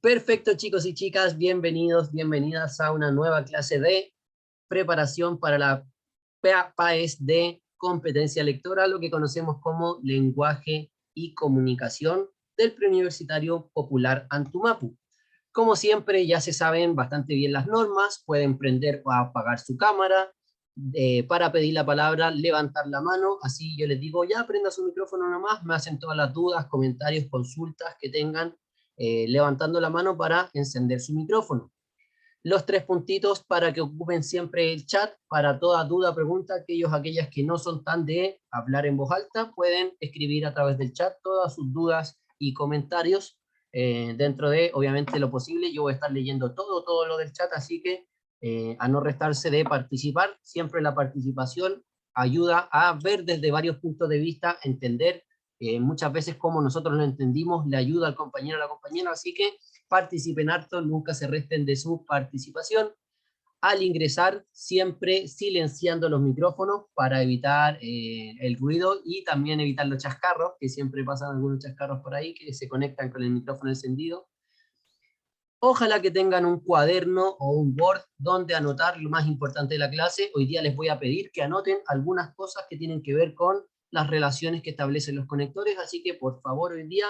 Perfecto, chicos y chicas, bienvenidos, bienvenidas a una nueva clase de preparación para la PAES de competencia lectora, lo que conocemos como lenguaje y comunicación del Preuniversitario Popular Antumapu. Como siempre, ya se saben bastante bien las normas, pueden prender o apagar su cámara, para pedir la palabra, levantar la mano, así yo les digo, ya prenda su micrófono nomás, me hacen todas las dudas, comentarios, consultas que tengan, levantando la mano para encender su micrófono. Los tres puntitos para que ocupen siempre el chat, para toda duda, pregunta, aquellas que no son tan de hablar en voz alta, pueden escribir a través del chat todas sus dudas y comentarios, dentro de, obviamente, lo posible. Yo voy a estar leyendo todo lo del chat, así que a no restarse de participar. Siempre la participación ayuda a ver desde varios puntos de vista, entender muchas veces como nosotros lo entendimos, le ayuda al compañero o a la compañera, así que participen harto, nunca se resten de su participación. Al ingresar, siempre silenciando los micrófonos para evitar el ruido y también evitar los chascarros, que siempre pasan algunos chascarros por ahí que se conectan con el micrófono encendido. Ojalá que tengan un cuaderno o un Word donde anotar lo más importante de la clase. Hoy día les voy a pedir que anoten algunas cosas que tienen que ver con las relaciones que establecen los conectores, así que por favor hoy día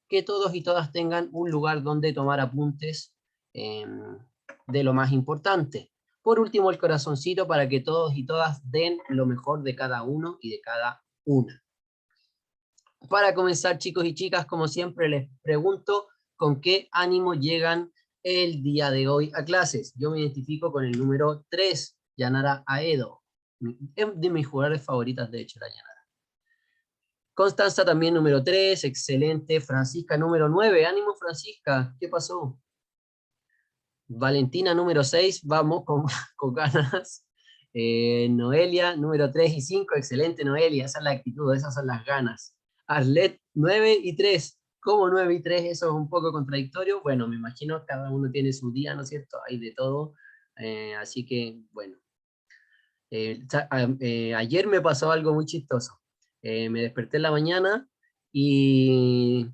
que todos y todas tengan un lugar donde tomar apuntes de lo más importante. Por último, el corazoncito para que todos y todas den lo mejor de cada uno y de cada una. Para comenzar, chicos y chicas, como siempre les pregunto, ¿con qué ánimo llegan el día de hoy a clases? Yo me identifico con el número 3, Yanara Aedo. Es de mis jugadores favoritas, de hecho, la Yanara. Constanza también número 3, excelente. Francisca número 9, ánimo Francisca, ¿qué pasó? Valentina número 6, vamos con ganas. Noelia número 3 y 5, excelente Noelia, esa es la actitud, esas son las ganas. Arlet 9 y 3, ¿cómo 9 y 3? Eso es un poco contradictorio. Bueno, me imagino cada uno tiene su día, ¿no es cierto? Hay de todo, así que bueno. Ayer me pasó algo muy chistoso. Me desperté en la mañana y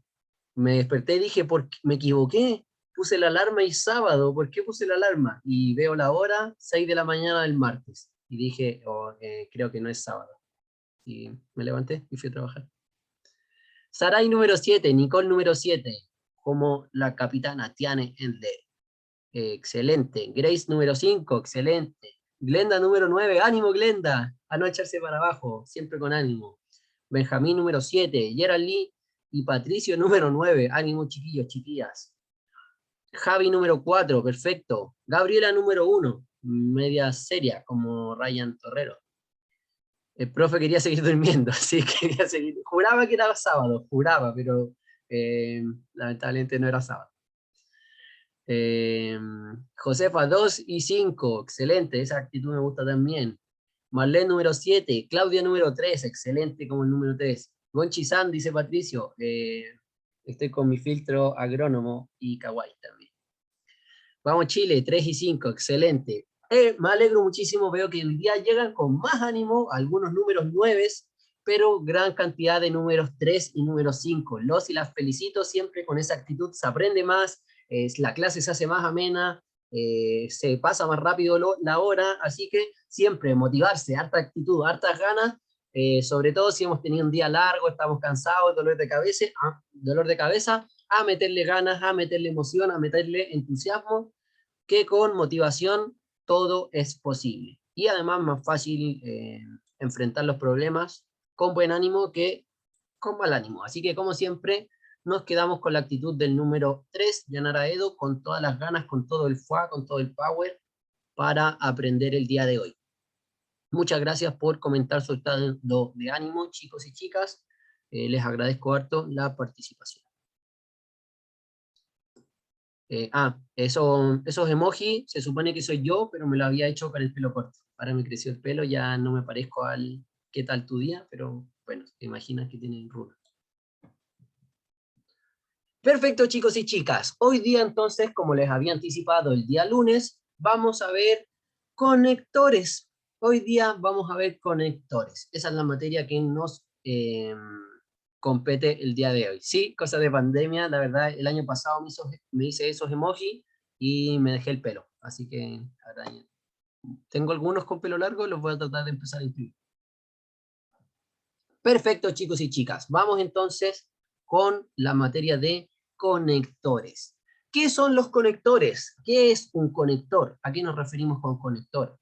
me desperté y dije, ¿por qué? Me equivoqué, puse la alarma y sábado, ¿por qué puse la alarma? Y veo la hora, 6 de la mañana del martes, y dije, oh, creo que no es sábado. Y me levanté y fui a trabajar. Sarai número 7, Nicole número 7, como la capitana Tiane Endler. Excelente. Grace número 5, excelente. Glenda número 9, ánimo Glenda, a no echarse para abajo, siempre con ánimo. Benjamín número 7, Gerald Lee y Patricio número 9, ánimo chiquillos, chiquillas. Javi número 4, perfecto. Gabriela número 1, media seria, como Ryan Torrero. El profe quería seguir durmiendo, sí, quería seguir. Juraba que era sábado, juraba, pero lamentablemente no era sábado. Josefa 2 y 5, excelente, esa actitud me gusta también. Marlene número 7, Claudia número 3, excelente como el número 3. Gonchi San, dice Patricio, estoy con mi filtro agrónomo y kawaii también. Vamos Chile, 3 y 5, excelente. Me alegro muchísimo, veo que hoy día llegan con más ánimo, algunos números 9, pero gran cantidad de números 3 y número 5. Los y las felicito, siempre con esa actitud se aprende más, la clase se hace más amena, se pasa más rápido la hora, así que siempre motivarse, harta actitud, hartas ganas, sobre todo si hemos tenido un día largo, estamos cansados, dolor de cabeza, a meterle ganas, a meterle emoción, a meterle entusiasmo, que con motivación todo es posible. Y además más fácil enfrentar los problemas con buen ánimo que con mal ánimo. Así que como siempre nos quedamos con la actitud del número 3, Yanara Edo, con todas las ganas, con todo el fuá, con todo el power para aprender el día de hoy. Muchas gracias por comentar su estado de ánimo, chicos y chicas. Les agradezco harto la participación. Esos emojis, se supone que soy yo, pero me lo había hecho con el pelo corto. Ahora me creció el pelo, ya no me parezco al ¿qué tal tu día? Pero bueno, te imaginas que tienen rulos. Perfecto, chicos y chicas. Hoy día entonces, como les había anticipado el día lunes, vamos a ver conectores. Hoy día vamos a ver conectores. Esa es la materia que nos compete el día de hoy. Sí, cosa de pandemia, la verdad, el año pasado me hice esos emojis y me dejé el pelo. Así que ahora tengo algunos con pelo largo, los voy a tratar de empezar a incluir. Perfecto, chicos y chicas. Vamos entonces con la materia de conectores. ¿Qué son los conectores? ¿Qué es un conector? ¿A qué nos referimos con conector?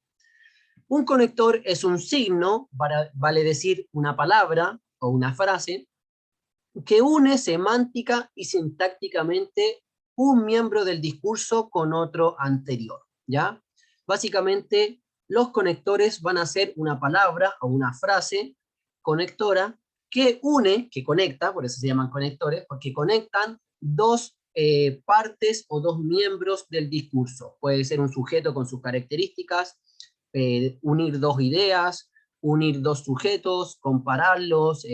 Un conector es un signo, vale decir una palabra o una frase, que une semántica y sintácticamente un miembro del discurso con otro anterior, ¿ya? Básicamente, los conectores van a ser una palabra o una frase conectora que une, que conecta, por eso se llaman conectores, porque conectan dos partes o dos miembros del discurso. Puede ser un sujeto con sus características, unir dos ideas, unir dos sujetos, compararlos,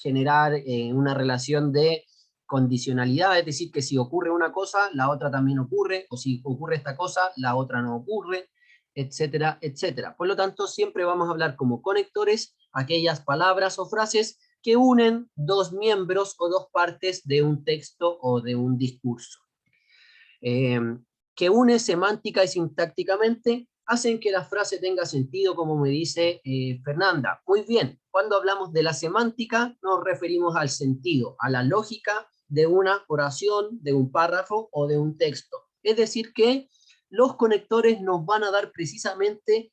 generar una relación de condicionalidad, es decir, que si ocurre una cosa, la otra también ocurre, o si ocurre esta cosa, la otra no ocurre, etcétera, etcétera. Por lo tanto, siempre vamos a hablar como conectores aquellas palabras o frases que unen dos miembros o dos partes de un texto o de un discurso. Que une semántica y sintácticamente, hacen que la frase tenga sentido, como me dice Fernanda. Muy bien, cuando hablamos de la semántica, nos referimos al sentido, a la lógica de una oración, de un párrafo o de un texto. Es decir, que los conectores nos van a dar precisamente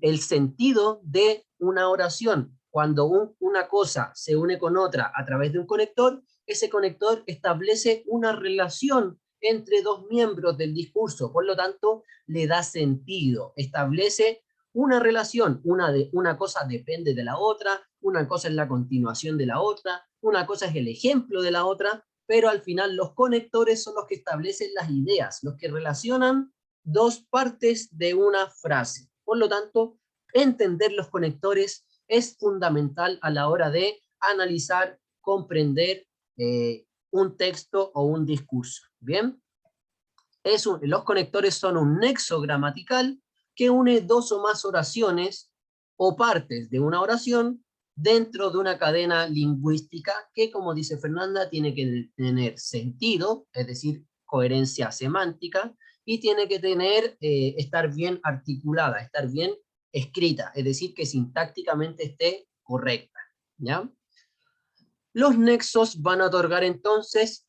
el sentido de una oración. Cuando una cosa se une con otra a través de un conector, ese conector establece una relación entre dos miembros del discurso, por lo tanto, le da sentido, establece una relación, una cosa depende de la otra, una cosa es la continuación de la otra, una cosa es el ejemplo de la otra, pero al final los conectores son los que establecen las ideas, los que relacionan dos partes de una frase. Por lo tanto, entender los conectores es fundamental a la hora de analizar, comprender un texto o un discurso. ¿Bien? Los conectores son un nexo gramatical que une dos o más oraciones o partes de una oración dentro de una cadena lingüística que, como dice Fernanda, tiene que tener sentido, es decir, coherencia semántica, y tiene que estar bien articulada, estar bien escrita, es decir, que sintácticamente esté correcta, ¿ya? Los nexos van a otorgar entonces,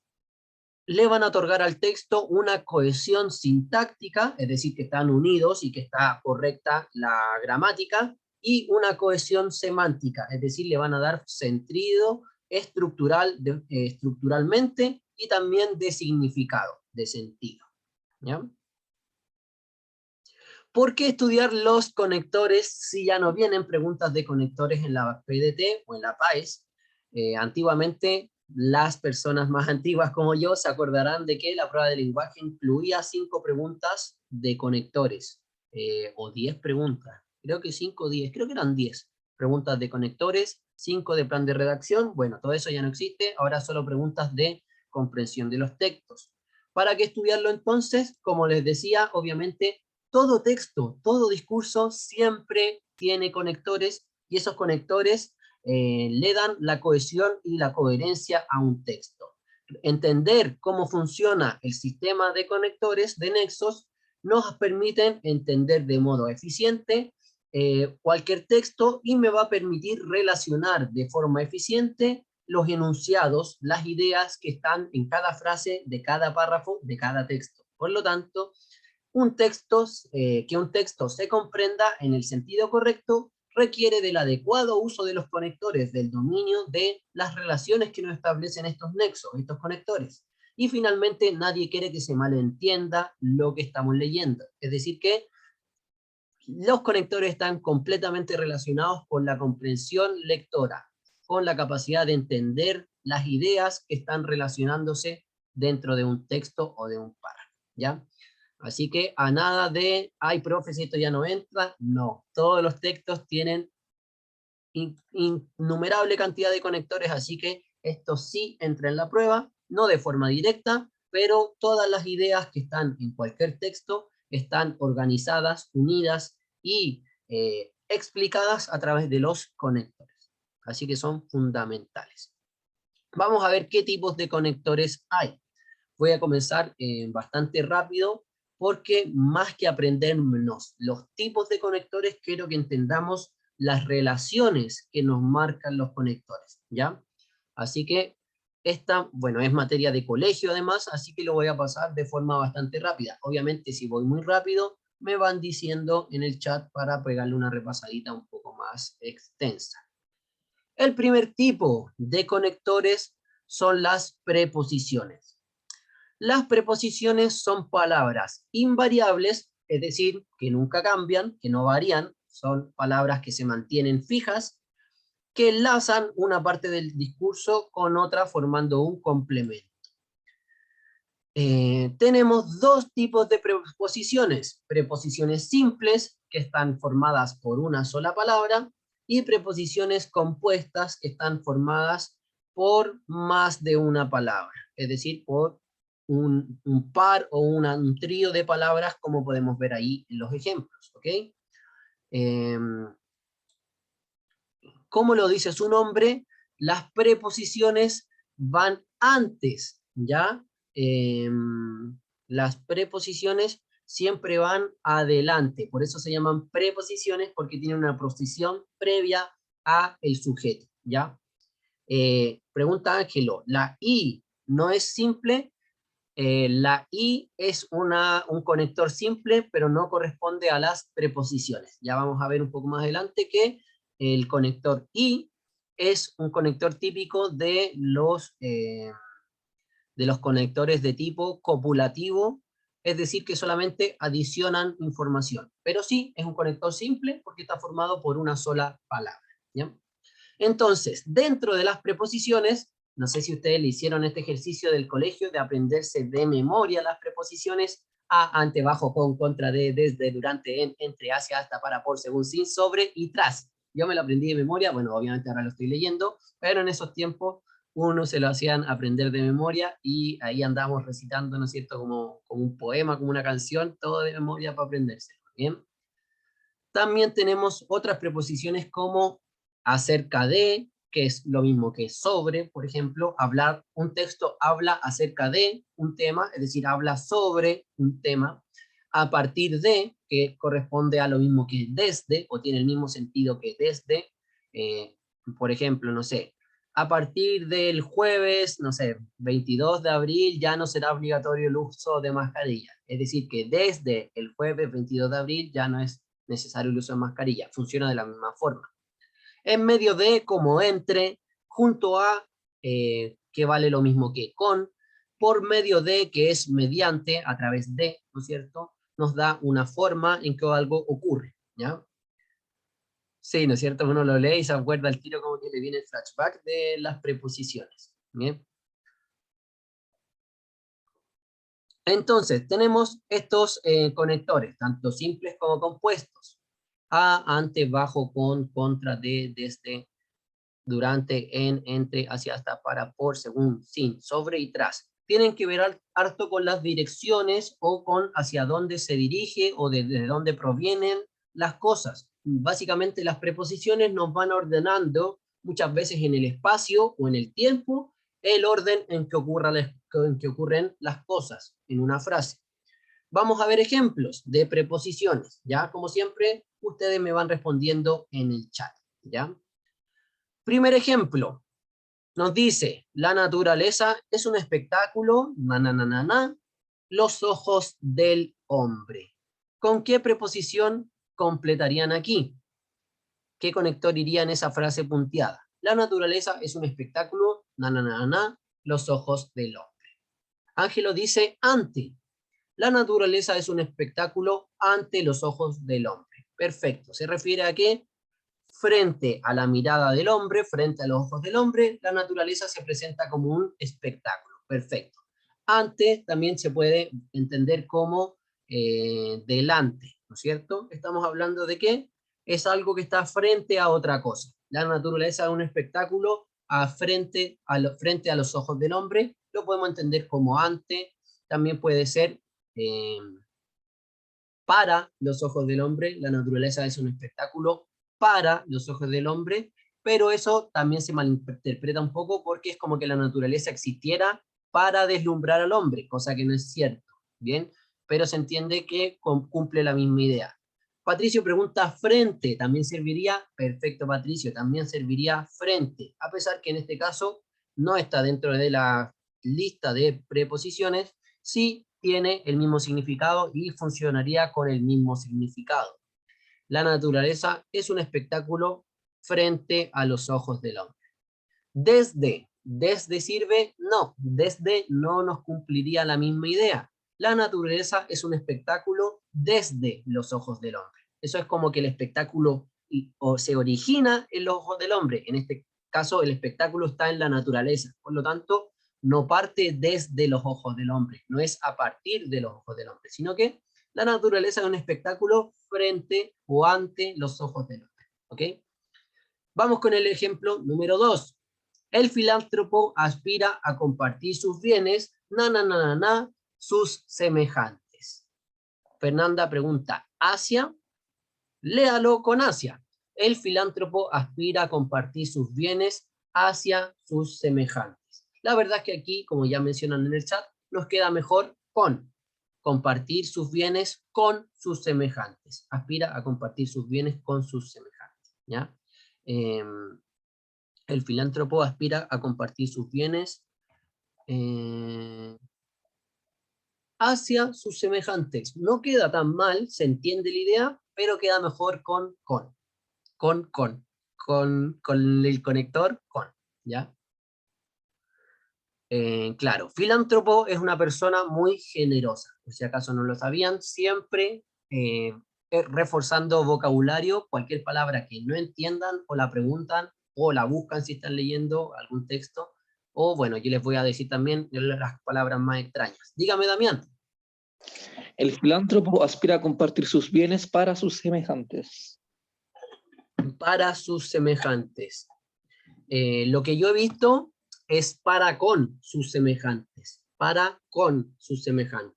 le van a otorgar al texto una cohesión sintáctica, es decir, que están unidos y que está correcta la gramática, y una cohesión semántica, es decir, le van a dar sentido estructuralmente y también de significado, de sentido. ¿Ya? ¿Por qué estudiar los conectores si ya no vienen preguntas de conectores en la PDT o en la PAES? Antiguamente, las personas más antiguas como yo se acordarán de que la prueba de lenguaje incluía 5 preguntas de conectores, o 10 preguntas, creo que 5 o 10, creo que eran 10 preguntas de conectores, 5 de plan de redacción. Bueno, todo eso ya no existe, ahora solo preguntas de comprensión de los textos. ¿Para qué estudiarlo entonces? Como les decía, obviamente, todo texto, todo discurso siempre tiene conectores, y esos conectores le dan la cohesión y la coherencia a un texto. Entender cómo funciona el sistema de conectores, de nexos, nos permiten entender de modo eficiente cualquier texto, y me va a permitir relacionar de forma eficiente los enunciados, las ideas que están en cada frase de cada párrafo de cada texto. Por lo tanto, que un texto se comprenda en el sentido correcto requiere del adecuado uso de los conectores, del dominio de las relaciones que nos establecen estos nexos, estos conectores. Y finalmente, nadie quiere que se malentienda lo que estamos leyendo. Es decir, que los conectores están completamente relacionados con la comprensión lectora, con la capacidad de entender las ideas que están relacionándose dentro de un texto o de un párrafo, ¿ya? Así que a nada de, ay, profe, si esto ya no entra, no. Todos los textos tienen innumerable cantidad de conectores, así que esto sí entra en la prueba, no de forma directa, pero todas las ideas que están en cualquier texto están organizadas, unidas y explicadas a través de los conectores. Así que son fundamentales. Vamos a ver qué tipos de conectores hay. Voy a comenzar bastante rápido, porque más que aprendernos los tipos de conectores, quiero que entendamos las relaciones que nos marcan los conectores, ¿ya? Así que esta, bueno, es materia de colegio además, así que lo voy a pasar de forma bastante rápida. Obviamente, si voy muy rápido, me van diciendo en el chat para pegarle una repasadita un poco más extensa. El primer tipo de conectores son las preposiciones. Las preposiciones son palabras invariables, es decir, que nunca cambian, que no varían, son palabras que se mantienen fijas, que enlazan una parte del discurso con otra formando un complemento. Tenemos dos tipos de preposiciones: preposiciones simples, que están formadas por una sola palabra, y preposiciones compuestas, que están formadas por más de una palabra, es decir, por un par o un trío de palabras, como podemos ver ahí en los ejemplos, ¿ok? Como lo dice su nombre, las preposiciones van antes, ¿ya? Las preposiciones siempre van adelante, por eso se llaman preposiciones, porque tienen una posición previa a el sujeto, ¿ya? Pregunta Ángelo, ¿la I no es simple? La I es un conector simple, pero no corresponde a las preposiciones. Ya vamos a ver un poco más adelante que el conector I es un conector típico de los conectores de tipo copulativo, es decir, que solamente adicionan información. Pero sí, es un conector simple porque está formado por una sola palabra, ¿ya? Entonces, dentro de las preposiciones, no sé si ustedes le hicieron este ejercicio del colegio de aprenderse de memoria las preposiciones: a, ante, bajo, con, contra, de, desde, durante, en, entre, hacia, hasta, para, por, según, sin, sobre y tras. Yo me lo aprendí de memoria, bueno, obviamente ahora lo estoy leyendo, pero en esos tiempos uno se lo hacían aprender de memoria y ahí andamos recitando, ¿no es cierto?, como un poema, como una canción, todo de memoria para aprenderse, ¿bien? También tenemos otras preposiciones como acerca de, que es lo mismo que sobre, por ejemplo. Hablar, un texto habla acerca de un tema, es decir, habla sobre un tema. A partir de, que corresponde a lo mismo que desde, o tiene el mismo sentido que desde. Eh, por ejemplo, no sé, a partir del jueves, no sé, 22 de abril ya no será obligatorio el uso de mascarilla. Es decir, que desde el jueves 22 de abril ya no es necesario el uso de mascarilla. Funciona de la misma forma. En medio de, como entre, junto a, que vale lo mismo que con, por medio de, que es mediante, a través de, ¿no es cierto?, nos da una forma en que algo ocurre, ¿ya? Sí, ¿no es cierto? Uno lo lee y se acuerda al tiro como que le viene el flashback de las preposiciones, ¿bien? Entonces, tenemos estos conectores, tanto simples como compuestos: a, ante, bajo, con, contra, de, desde, durante, en, entre, hacia, hasta, para, por, según, sin, sobre y tras. Tienen que ver harto con las direcciones o con hacia dónde se dirige o desde dónde provienen las cosas. Básicamente las preposiciones nos van ordenando muchas veces en el espacio o en el tiempo el orden en que ocurren las cosas en una frase. Vamos a ver ejemplos de preposiciones, ¿ya? Como siempre, ustedes me van respondiendo en el chat, ¿ya? Primer ejemplo, nos dice: la naturaleza es un espectáculo, los ojos del hombre. ¿Con qué preposición completarían aquí? ¿Qué conector iría en esa frase punteada? La naturaleza es un espectáculo, los ojos del hombre. Ángelo dice ante. La naturaleza es un espectáculo ante los ojos del hombre. Perfecto. ¿Se refiere a qué? Frente a la mirada del hombre, frente a los ojos del hombre, la naturaleza se presenta como un espectáculo. Perfecto. Ante también se puede entender como delante, ¿no es cierto? Estamos hablando de qué? Es algo que está frente a otra cosa. La naturaleza es un espectáculo frente a los ojos del hombre. Lo podemos entender como ante. También puede ser eh, para los ojos del hombre. La naturaleza es un espectáculo para los ojos del hombre, pero eso también se malinterpreta un poco porque es como que la naturaleza existiera para deslumbrar al hombre, cosa que no es cierto, ¿bien? Pero se entiende que cumple la misma idea. Patricio pregunta frente, ¿también serviría? Perfecto, Patricio, también serviría frente, a pesar que en este caso no está dentro de la lista de preposiciones, sí tiene el mismo significado y funcionaría con el mismo significado. La naturaleza es un espectáculo frente a los ojos del hombre. Desde sirve, no, desde no nos cumpliría la misma idea. La naturaleza es un espectáculo desde los ojos del hombre. Eso es como que el espectáculo se origina en los ojos del hombre. En este caso, el espectáculo está en la naturaleza. Por lo tanto, no parte desde los ojos del hombre, no es a partir de los ojos del hombre, sino que la naturaleza es un espectáculo frente o ante los ojos del hombre. ¿Ok? Vamos con el ejemplo número 2. El filántropo aspira a compartir sus bienes, sus semejantes. Fernanda pregunta, ¿Asia? Léalo con Asia. El filántropo aspira a compartir sus bienes hacia sus semejantes. La verdad es que aquí, como ya mencionan en el chat, nos queda mejor con compartir sus bienes con sus semejantes. Aspira a compartir sus bienes con sus semejantes. ¿Ya? El filántropo aspira a compartir sus bienes hacia sus semejantes. No queda tan mal, se entiende la idea, pero queda mejor con el conector con, ¿ya? Claro, filántropo es una persona muy generosa, por si acaso no lo sabían, siempre reforzando vocabulario, cualquier palabra que no entiendan o la preguntan o la buscan si están leyendo algún texto, o bueno, yo les voy a decir también las palabras más extrañas. Dígame, Damián. El filántropo aspira a compartir sus bienes para sus semejantes. Para sus semejantes. Lo que yo he visto es para con sus semejantes, para con sus semejantes.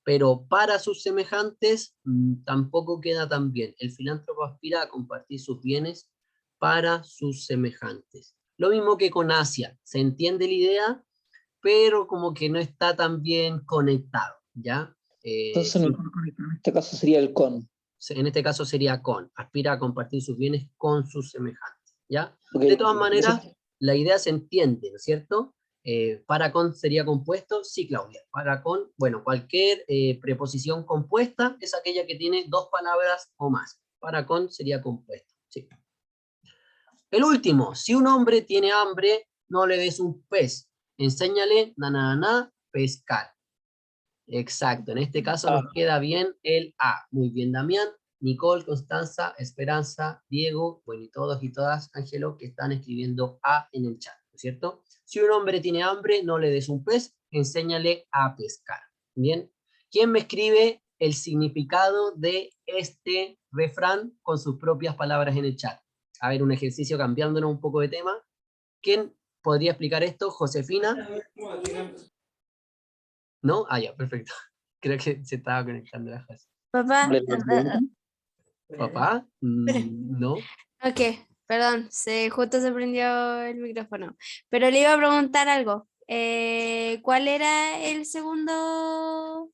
Pero para sus semejantes tampoco queda tan bien. El filántropo aspira a compartir sus bienes para sus semejantes. Lo mismo que con Asia, se entiende la idea, pero como que no está tan bien conectado, ¿ya? Entonces, en este caso sería el con. En este caso sería con, aspira a compartir sus bienes con sus semejantes, ¿ya? Okay. De todas maneras, la idea se entiende, ¿no es cierto? Para con sería compuesto, sí, Claudia. Para con, bueno, cualquier preposición compuesta es aquella que tiene dos palabras o más. Para con sería compuesto, sí. El último, si un hombre tiene hambre, no le des un pez. Enséñale, pescar. Exacto, en este caso nos queda bien el A. Muy bien, Damián, Nicole, Constanza, Esperanza, Diego, bueno, y todos y todas, Ángelo, que están escribiendo A en el chat, ¿no es cierto? Si un hombre tiene hambre, no le des un pez, enséñale a pescar. Bien, ¿quién me escribe el significado de este refrán con sus propias palabras en el chat? A ver, un ejercicio cambiándonos un poco de tema. ¿Quién podría explicar esto? Josefina. ¿No? Ah, ya, perfecto. Creo que se estaba conectando la José. Papá. ¿Papá? No. Ok, perdón, justo se prendió el micrófono. Pero le iba a preguntar algo. ¿Cuál era el segundo,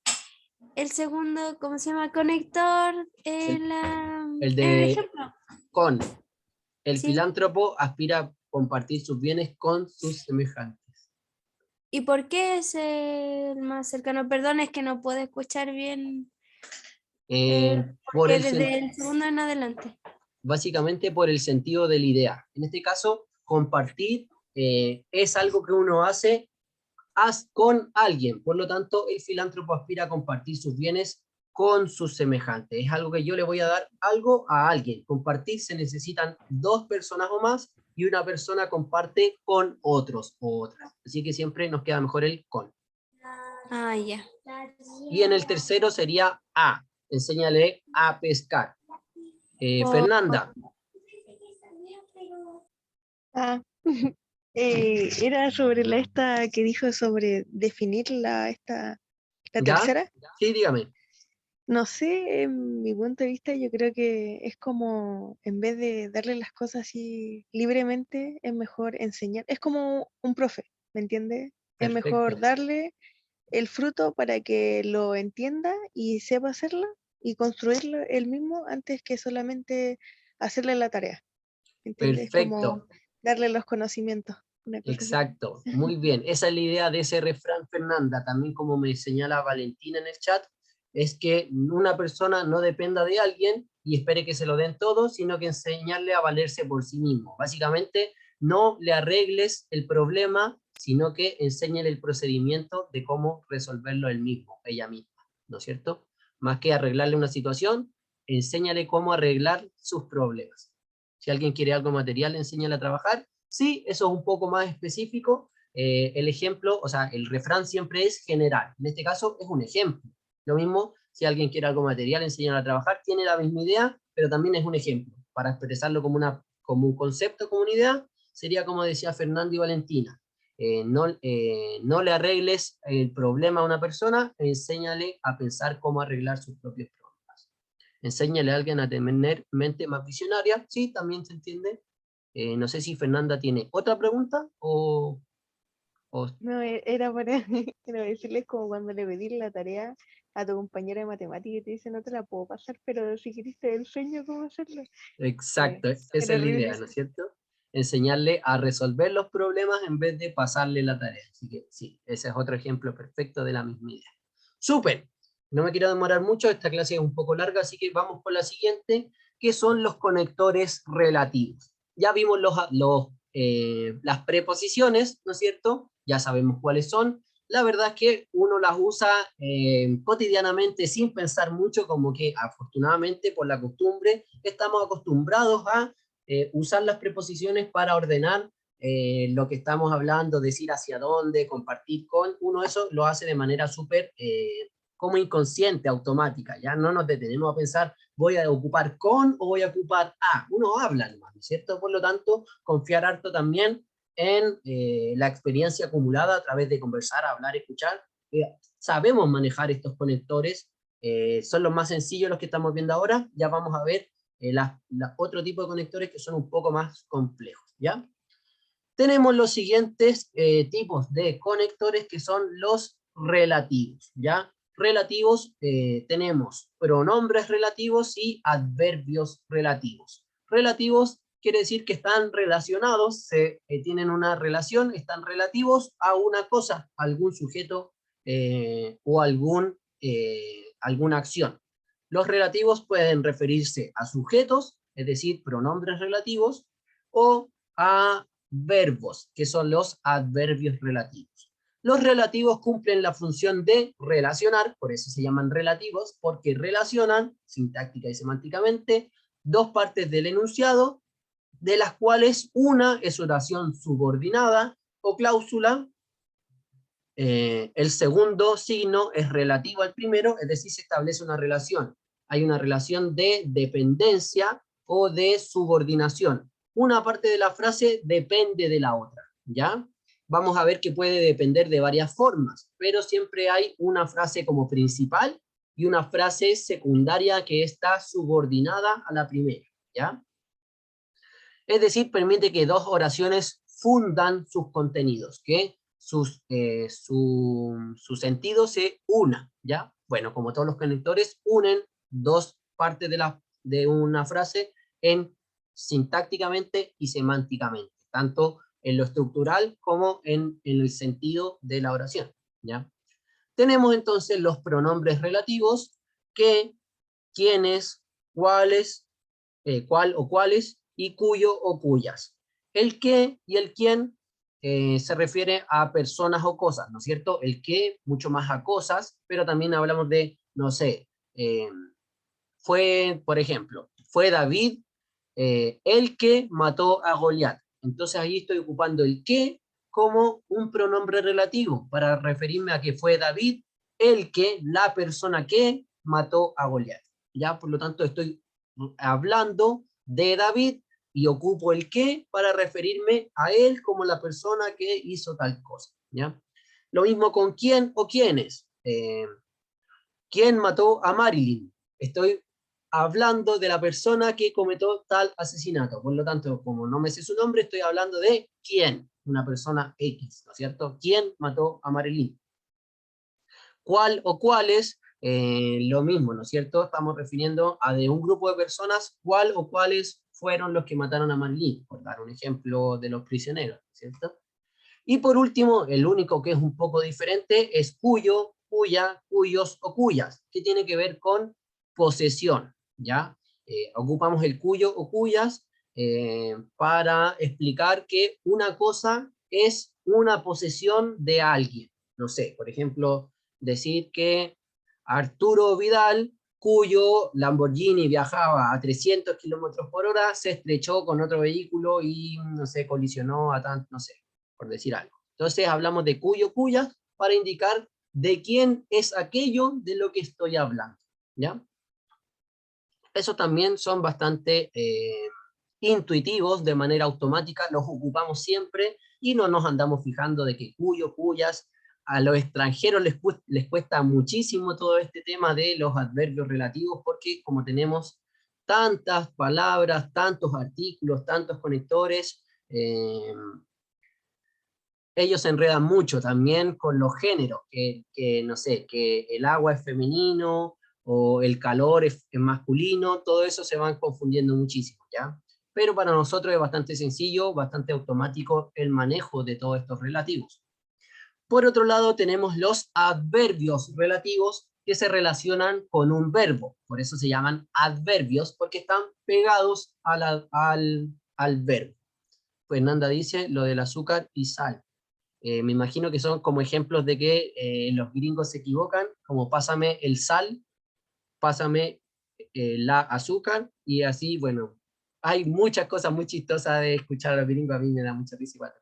¿cómo se llama? Conector en El en el de ejemplo. con. El Sí. filántropo aspira a compartir sus bienes con sus semejantes. ¿Y por qué es el más cercano? Perdón, es que no puedo escuchar bien. Porque desde el segundo en adelante. Básicamente por el sentido de la idea. En este caso, compartir es algo que uno hace con alguien. Por lo tanto, el filántropo aspira a compartir sus bienes con sus semejantes. Es algo que yo le voy a dar algo a alguien. Compartir se necesitan dos personas o más y una persona comparte con otros o otras. Así que siempre nos queda mejor el con. Ah, ya. Y en el tercero sería a. Enséñale a pescar. Fernanda. Era sobre esta que dijo sobre definir la ¿Ya? tercera. Sí, dígame. No sé, en mi punto de vista, yo creo que es como, en vez de darle las cosas así libremente, es mejor enseñar. Es como un profe, ¿me entiendes? Es mejor Perfecto. darle el fruto para que lo entienda y sepa hacerlo y construirlo él mismo antes que solamente hacerle la tarea. ¿Me entiendes? Como Perfecto. darle los conocimientos, una cosa así. Exacto, muy bien. Esa es la idea de ese refrán, Fernanda. También como me señala Valentina en el chat, es que una persona no dependa de alguien y espere que se lo den todo, sino que enseñarle a valerse por sí mismo. Básicamente, no le arregles el problema, sino que enséñale el procedimiento de cómo resolverlo él mismo, ella misma, ¿no es cierto? Más que arreglarle una situación, enséñale cómo arreglar sus problemas. Si alguien quiere algo material, enséñale a trabajar. Sí, eso es un poco más específico. El ejemplo, o sea, el refrán siempre es general. En este caso es un ejemplo. Lo mismo, si alguien quiere algo material, enséñale a trabajar, tiene la misma idea, pero también es un ejemplo. Para expresarlo como un concepto, como una idea, sería como decía Fernando y Valentina. No le arregles el problema a una persona, enséñale a pensar cómo arreglar sus propios problemas. Enséñale a alguien a tener mente más visionaria, sí, también se entiende. No sé si Fernanda tiene otra pregunta o No, era para, era decirles como cuando le pedí la tarea a tu compañera de matemática y te dice no te la puedo pasar, pero si querés te enseño cómo hacerlo. exacto, esa Era es la horrible. idea, ¿no es cierto? Enseñarle a resolver los problemas en vez de pasarle la tarea. Así que sí, ese es otro ejemplo perfecto de la misma idea. Súper, no me quiero demorar mucho, esta clase es un poco larga, así que vamos con la siguiente, que son los conectores relativos. Ya vimos las preposiciones, ¿no es cierto? Ya sabemos cuáles son. La verdad es que uno las usa cotidianamente sin pensar mucho, como que afortunadamente por la costumbre estamos acostumbrados a usar las preposiciones para ordenar lo que estamos hablando, decir hacia dónde, compartir con, uno eso lo hace de manera súper como inconsciente, automática, ya no nos detenemos a pensar voy a ocupar con o voy a ocupar a, uno habla nomás, ¿no es cierto? Por lo tanto, confiar harto también en la experiencia acumulada a través de conversar, hablar, escuchar. Sabemos manejar estos conectores, son los más sencillos los que estamos viendo ahora, ya vamos a ver otro tipo de conectores que son un poco más complejos, ¿ya? Tenemos los siguientes tipos de conectores que son los relativos, ¿ya? Relativos, tenemos pronombres relativos y adverbios relativos. Relativos quiere decir que están relacionados, tienen una relación, están relativos a una cosa, algún sujeto o alguna acción. Los relativos pueden referirse a sujetos, es decir, pronombres relativos, o a verbos, que son los adverbios relativos. Los relativos cumplen la función de relacionar, por eso se llaman relativos, porque relacionan, sintáctica y semánticamente, dos partes del enunciado, de las cuales una es oración subordinada o cláusula, el segundo signo es relativo al primero, es decir, se establece una relación. Hay una relación de dependencia o de subordinación. Una parte de la frase depende de la otra, ¿ya? Vamos a ver que puede depender de varias formas, pero siempre hay una frase como principal y una frase secundaria que está subordinada a la primera, ¿ya? Es decir, permite que dos oraciones fundan sus contenidos, que su sentido se una, ¿ya? Bueno, como todos los conectores, unen dos partes de una frase sintácticamente y semánticamente, tanto en lo estructural como en el sentido de la oración, ¿ya? Tenemos entonces los pronombres relativos, que, quienes, cuáles, cuál o cuáles, y cuyo o cuyas. El qué y el quién se refiere a personas o cosas, ¿no es cierto? El qué mucho más a cosas, pero también hablamos de, no sé, por ejemplo, fue David el que mató a Goliat. Entonces ahí estoy ocupando el qué como un pronombre relativo para referirme a que fue David el que, la persona que mató a Goliat. Ya, por lo tanto, estoy hablando de David y ocupo el qué para referirme a él como la persona que hizo tal cosa. ¿Ya? Lo mismo con quién o quiénes. ¿Quién mató a Marilyn? Estoy hablando de la persona que cometió tal asesinato. Por lo tanto, como no me sé su nombre, estoy hablando de quién. Una persona X, ¿no es cierto? ¿Quién mató a Marilyn? ¿Cuál o cuáles? Lo mismo, ¿no es cierto? Estamos refiriendo a de un grupo de personas, cuál o cuáles fueron los que mataron a Marilyn, por dar un ejemplo de los prisioneros, ¿no es cierto? Y por último, el único que es un poco diferente es cuyo, cuya, cuyos o cuyas, que tiene que ver con posesión, ¿ya? Ocupamos el cuyo o cuyas para explicar que una cosa es una posesión de alguien. No sé, por ejemplo, decir que Arturo Vidal, cuyo Lamborghini viajaba a 300 kilómetros por hora, se estrechó con otro vehículo y, no sé, colisionó a tanto, no sé, por decir algo. Entonces hablamos de cuyo, cuyas, para indicar de quién es aquello de lo que estoy hablando, ¿ya? Eso también son bastante intuitivos, de manera automática, los ocupamos siempre y no nos andamos fijando de que cuyo, cuyas. A los extranjeros les cuesta muchísimo todo este tema de los adverbios relativos, porque como tenemos tantas palabras, tantos artículos, tantos conectores, ellos se enredan mucho también con los géneros, que no sé, que el agua es femenino, o el calor es masculino, todo eso se van confundiendo muchísimo, ¿ya? Pero para nosotros es bastante sencillo, bastante automático el manejo de todos estos relativos. Por otro lado tenemos los adverbios relativos que se relacionan con un verbo, por eso se llaman adverbios, porque están pegados al verbo. Fernanda dice lo del azúcar y sal. Me imagino que son como ejemplos de que los gringos se equivocan, como pásame el sal, pásame la azúcar, y así, bueno, hay muchas cosas muy chistosas de escuchar a los gringos, a mí me da mucha risa igual.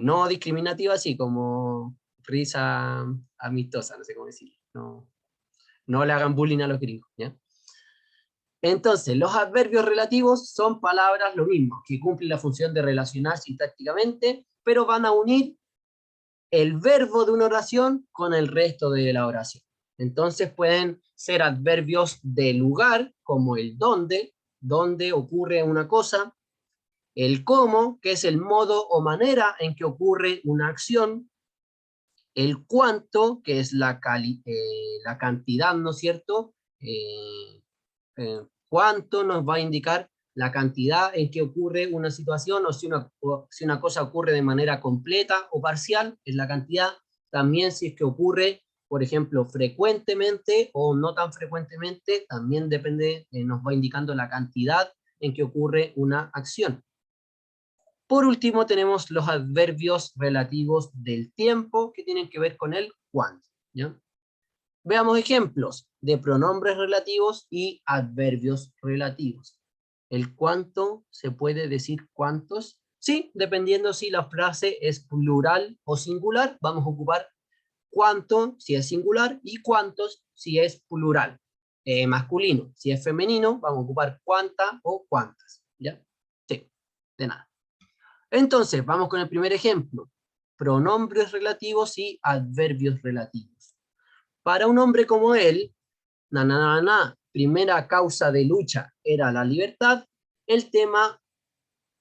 No discriminativa, así como risa amistosa, no sé cómo decirlo. No, no le hagan bullying a los gringos, ¿ya? Entonces, los adverbios relativos son palabras lo mismo, que cumplen la función de relacionar sintácticamente, pero van a unir el verbo de una oración con el resto de la oración. Entonces pueden ser adverbios de lugar, como el donde ocurre una cosa, el cómo, que es el modo o manera en que ocurre una acción, el cuánto, que es la cantidad, ¿no es cierto? Cuánto nos va a indicar la cantidad en que ocurre una situación, o si una cosa ocurre de manera completa o parcial, es la cantidad. También si es que ocurre, por ejemplo, frecuentemente o no tan frecuentemente, también depende, nos va indicando la cantidad en que ocurre una acción. Por último tenemos los adverbios relativos del tiempo, que tienen que ver con el cuánto, ¿ya? Veamos ejemplos de pronombres relativos y adverbios relativos. ¿El cuánto se puede decir cuántos? Sí, dependiendo si la frase es plural o singular, vamos a ocupar cuánto si es singular y cuántos si es plural. Masculino, si es femenino, vamos a ocupar cuánta o cuántas, ¿ya? Sí, de nada. Entonces, vamos con el primer ejemplo. Pronombres relativos y adverbios relativos. Para un hombre como él, primera causa de lucha era la libertad, el tema,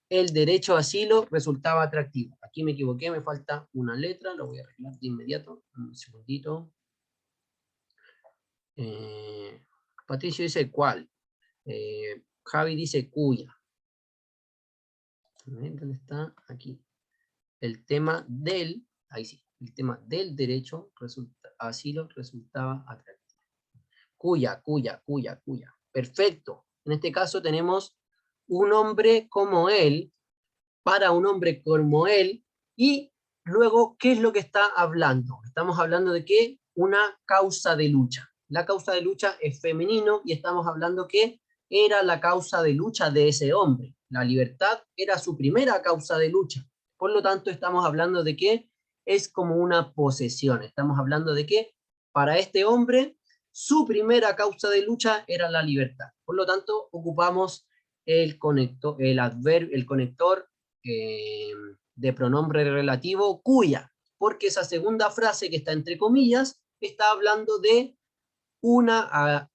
el derecho a asilo, resultaba atractivo. Aquí me equivoqué, me falta una letra, lo voy a arreglar de inmediato. Un segundito. Patricio dice cuál. Javi dice cuya. ¿Dónde está? Aquí. El tema del, ahí sí, el tema del derecho a asilo resultaba atractivo. Cuya. Perfecto. En este caso tenemos un hombre como él, para un hombre como él, y luego, ¿qué es lo que está hablando? Estamos hablando de que una causa de lucha. La causa de lucha es femenino y estamos hablando que era la causa de lucha de ese hombre. La libertad era su primera causa de lucha. Por lo tanto, estamos hablando de que es como una posesión. Estamos hablando de que para este hombre su primera causa de lucha era la libertad. Por lo tanto, ocupamos el conector de pronombre relativo cuya, porque esa segunda frase que está entre comillas está hablando de una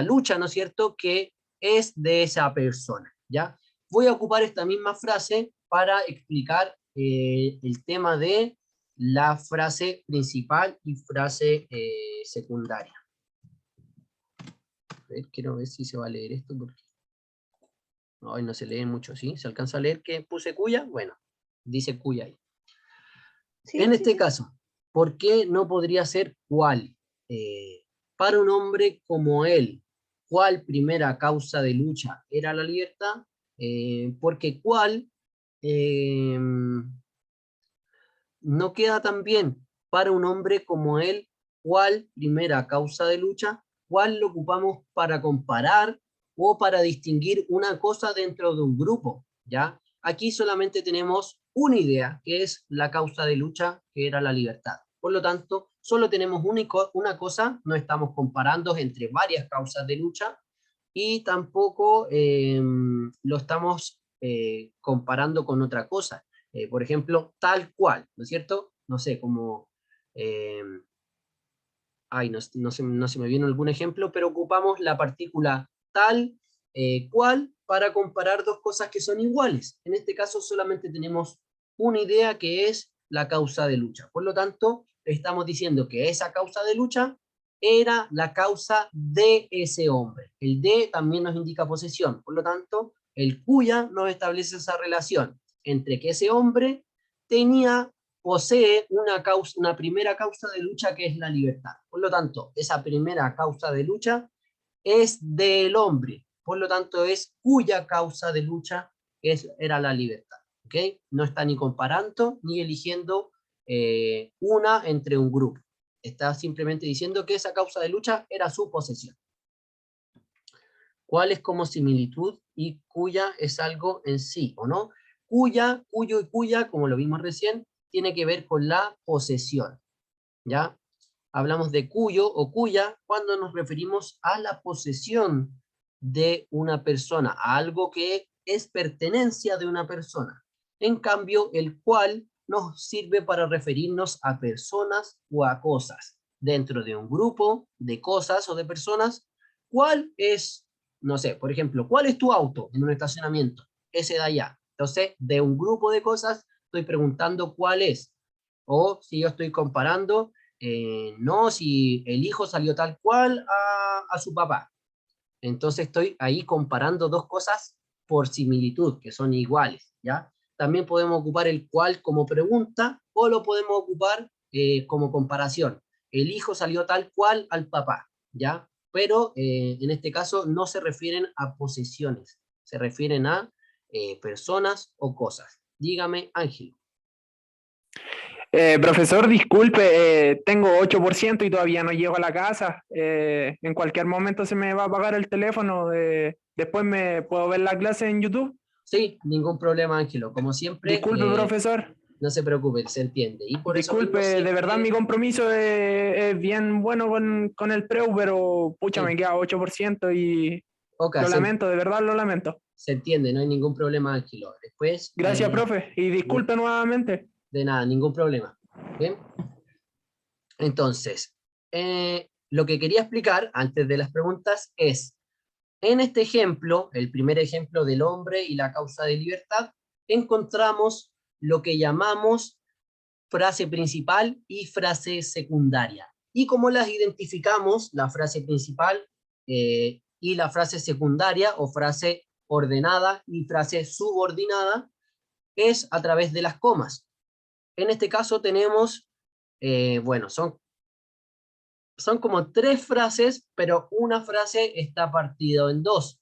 lucha, ¿no es cierto?, que es de esa persona, ¿ya? Voy a ocupar esta misma frase para explicar el tema de la frase principal y frase secundaria. A ver, quiero ver si se va a leer esto, porque no se lee mucho, ¿sí? ¿Se alcanza a leer que puse cuya? Bueno, dice cuya ahí. Sí, En sí, este sí. caso, ¿por qué no podría ser cuál? Para un hombre como él, ¿cuál primera causa de lucha era la libertad? Porque cuál no queda tan bien. Para un hombre como él, ¿cuál primera causa de lucha? ¿Cuál lo ocupamos para comparar o para distinguir una cosa dentro de un grupo? ¿Ya? Aquí solamente tenemos una idea, que es la causa de lucha, que era la libertad. Por lo tanto, solo tenemos una cosa, no estamos comparando entre varias causas de lucha, y tampoco lo estamos comparando con otra cosa. Por ejemplo, tal cual, ¿no es cierto? No sé, como... no se me viene algún ejemplo, pero ocupamos la partícula tal cual para comparar dos cosas que son iguales. En este caso solamente tenemos una idea, que es la causa de lucha. Por lo tanto, estamos diciendo que esa causa de lucha era la causa de ese hombre. El de también nos indica posesión. Por lo tanto, el cuya nos establece esa relación entre que ese hombre posee una primera causa de lucha, que es la libertad. Por lo tanto, esa primera causa de lucha es del hombre. Por lo tanto, es cuya causa de lucha era la libertad. ¿Ok? No está ni comparando ni eligiendo una entre un grupo. Está simplemente diciendo que esa causa de lucha era su posesión. ¿Cuál es como similitud y cuya es algo en sí, o no? Cuya, cuyo y cuya, como lo vimos recién, tiene que ver con la posesión, ¿ya? Hablamos de cuyo o cuya cuando nos referimos a la posesión de una persona, a algo que es pertenencia de una persona. En cambio, el cual nos sirve para referirnos a personas o a cosas. Dentro de un grupo de cosas o de personas, ¿cuál es, no sé, por ejemplo, cuál es tu auto en un estacionamiento? Ese de allá. Entonces, de un grupo de cosas, estoy preguntando cuál es. O si yo estoy comparando, no, si el hijo salió tal cual a su papá. Entonces estoy ahí comparando dos cosas por similitud, que son iguales, ¿ya? También podemos ocupar el cual como pregunta, o lo podemos ocupar como comparación. El hijo salió tal cual al papá, ¿ya? Pero en este caso no se refieren a posesiones, se refieren a personas o cosas. Dígame, Ángel. Profesor, disculpe, tengo 8% y todavía no llego a la casa. En cualquier momento se me va a apagar el teléfono. Después me puedo ver la clase en YouTube. Sí, ningún problema, Ángelo. Como siempre, Disculpe, profesor. no se preocupe, se entiende. Y por eso Disculpe, mismo de verdad siempre... mi compromiso es bien bueno con el preu, pero pucha, Sí. me queda 8% y Ok, lo lamento, de verdad lo lamento. se entiende, no hay ningún problema, Ángelo. Después, Gracias, profe, y disculpe nuevamente. de nada, ningún problema. Bien. Entonces, lo que quería explicar antes de las preguntas es, en este ejemplo, el primer ejemplo del hombre y la causa de libertad, encontramos lo que llamamos frase principal y frase secundaria. Y como las identificamos, la frase principal y la frase secundaria, o frase ordenada y frase subordinada, es a través de las comas. En este caso tenemos, bueno, son como tres frases, pero una frase está partida en dos,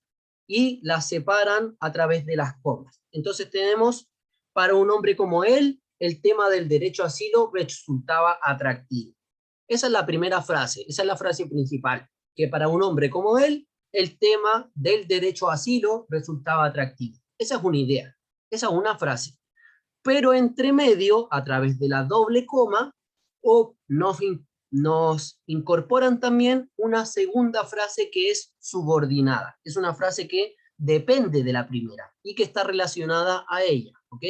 y las separan a través de las comas. Entonces tenemos, para un hombre como él, el tema del derecho a asilo resultaba atractivo. Esa es la primera frase, esa es la frase principal, que para un hombre como él, el tema del derecho a asilo resultaba atractivo. Esa es una idea, esa es una frase. Pero entre medio, a través de la doble coma, o nos incorporan también una segunda frase que es subordinada. Es una frase que depende de la primera y que está relacionada a ella, ¿ok?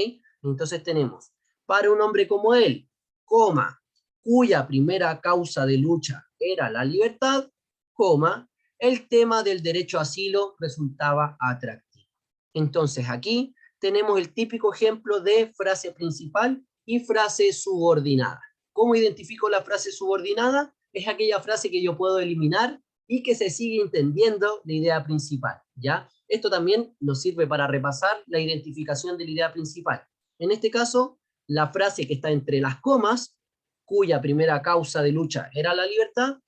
Entonces tenemos, para un hombre como él, coma, cuya primera causa de lucha era la libertad, coma, el tema del derecho a asilo resultaba atractivo. Entonces aquí tenemos el típico ejemplo de frase principal y frase subordinada. ¿Cómo identifico la frase subordinada? Es aquella frase que yo puedo eliminar y que se sigue entendiendo la idea principal, ¿ya? Esto también nos sirve para repasar la identificación de la idea principal. En este caso, la frase que está entre las comas, cuya primera causa de lucha era la libertad,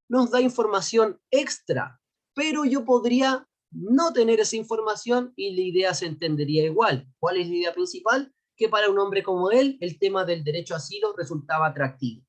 nos da información extra, pero yo podría no tener esa información y la idea se entendería igual. ¿Cuál es la idea principal? Que para un hombre como él, el tema del derecho a asilo resultaba atractivo.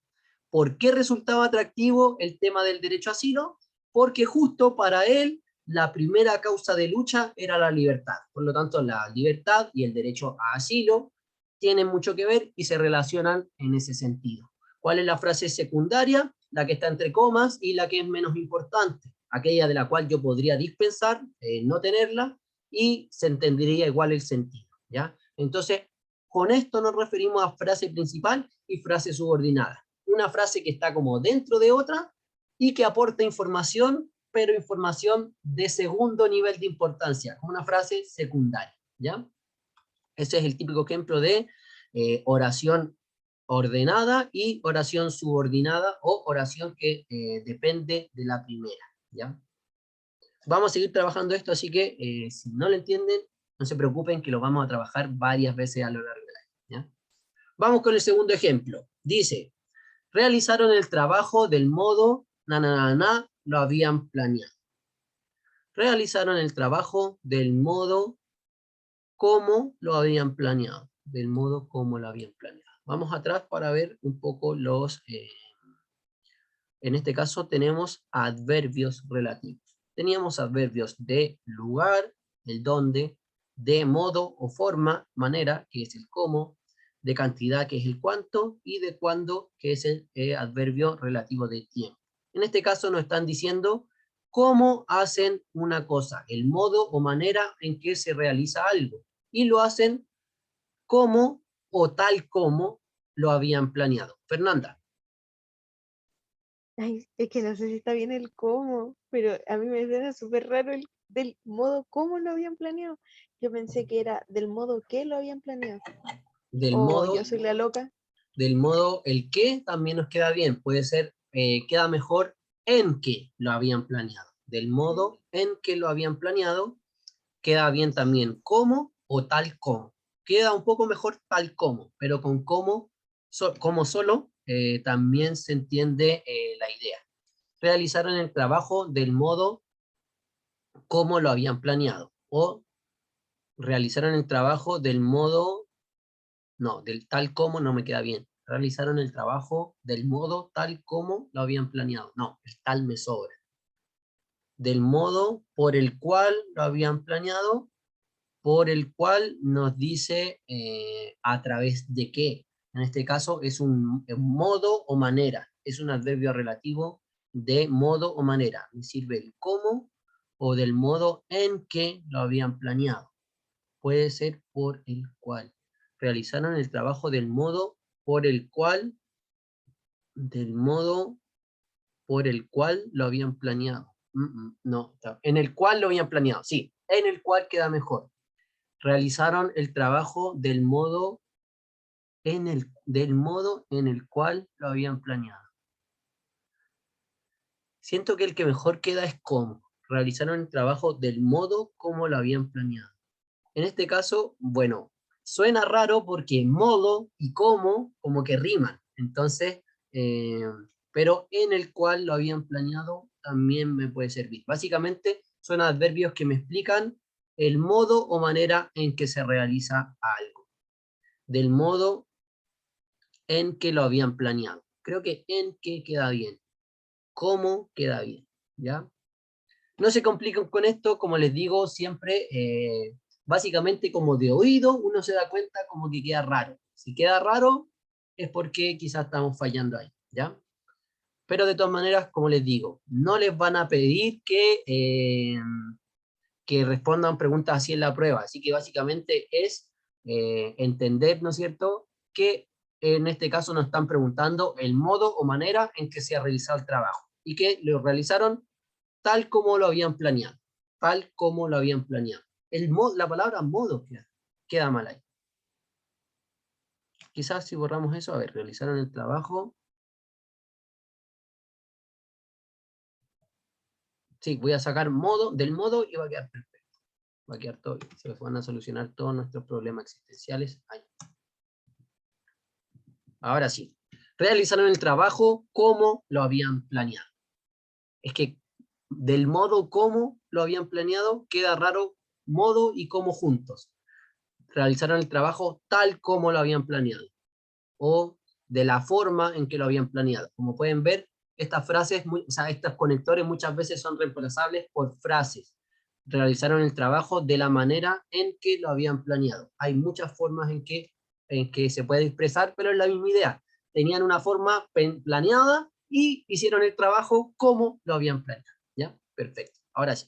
¿Por qué resultaba atractivo el tema del derecho a asilo? Porque justo para él la primera causa de lucha era la libertad. Por lo tanto, la libertad y el derecho a asilo tienen mucho que ver y se relacionan en ese sentido. ¿Cuál es la frase secundaria? La que está entre comas y la que es menos importante. Aquella de la cual yo podría dispensar, no tenerla, y se entendería igual el sentido, ¿ya? Entonces, con esto nos referimos a frase principal y frase subordinada. Una frase que está como dentro de otra y que aporta información, pero información de segundo nivel de importancia, como una frase secundaria, ¿ya? Ese es el típico ejemplo de oración ordenada y oración subordinada o oración que depende de la primera, ¿ya? Vamos a seguir trabajando esto, así que si no lo entienden, no se preocupen que lo vamos a trabajar varias veces a lo largo del año, ¿ya? Vamos con el segundo ejemplo. Dice, realizaron el trabajo del modo, lo habían planeado. Realizaron el trabajo del modo como lo habían planeado. Del modo como lo habían planeado. Vamos atrás para ver un poco los... en este caso tenemos adverbios relativos. Teníamos adverbios de lugar, el dónde, de modo o forma, manera, que es el cómo, de cantidad, que es el cuánto, y de cuándo, que es el adverbio relativo de tiempo. En este caso nos están diciendo cómo hacen una cosa, el modo o manera en que se realiza algo, y lo hacen como o tal como lo habían planeado. Fernanda. Ay, es que no sé si está bien el cómo, pero a mí me suena súper raro el del modo cómo lo habían planeado. Yo pensé que era del modo que lo habían planeado. Del O modo, yo soy la loca. del modo el que también nos queda bien. Puede ser, queda mejor en que lo habían planeado. Del modo en que lo habían planeado, queda bien también como o tal como. Queda un poco mejor tal como, pero con como, como solo también se entiende la idea. Realizaron el trabajo del modo como lo habían planeado. O realizaron el trabajo del modo, no, del tal como no me queda bien. Realizaron el trabajo del modo tal como lo habían planeado. No, el tal me sobra. Del modo por el cual lo habían planeado, por el cual nos dice a través de qué. En este caso es un modo o manera. Es un adverbio relativo de modo o manera. Me sirve el cómo o del modo en que lo habían planeado. Puede ser por el cual. Realizaron el trabajo del modo por el cual, del modo por el cual lo habían planeado. No, en el cual lo habían planeado, sí, en el cual queda mejor. Realizaron el trabajo del modo en el cual lo habían planeado. Siento que el que mejor queda es cómo. Realizaron el trabajo del modo como lo habían planeado. En este caso, bueno, suena raro porque modo y cómo como que riman. Entonces, pero en el cual lo habían planeado también me puede servir. Básicamente son adverbios que me explican el modo o manera en que se realiza algo. Del modo en que lo habían planeado. Creo que en que queda bien. Cómo queda bien, ¿ya? No se compliquen con esto, como les digo siempre, básicamente como de oído uno se da cuenta como que queda raro. Si queda raro es porque quizás estamos fallando ahí, ¿ya? Pero de todas maneras, como les digo, no les van a pedir que respondan preguntas así en la prueba. Así que básicamente es entender, ¿no es cierto?, que en este caso nos están preguntando el modo o manera en que se ha realizado el trabajo, y que lo realizaron tal como lo habían planeado, tal como lo habían planeado. La palabra modo queda mal ahí. Quizás si borramos eso, a ver, realizaron el trabajo. Sí, voy a sacar modo del modo y va a quedar perfecto. Va a quedar todo bien. Se van a solucionar todos nuestros problemas existenciales ahí. Ahora sí, realizaron el trabajo como lo habían planeado. Es que del modo como lo habían planeado, queda raro modo y como juntos. Realizaron el trabajo tal como lo habían planeado. O de la forma en que lo habían planeado. Como pueden ver, estas frases, estos conectores muchas veces son reemplazables por frases. Realizaron el trabajo de la manera en que lo habían planeado. Hay muchas formas en que se puede expresar, pero es la misma idea. Tenían una forma planeada y hicieron el trabajo como lo habían planeado. ¿Ya? Perfecto. Ahora sí.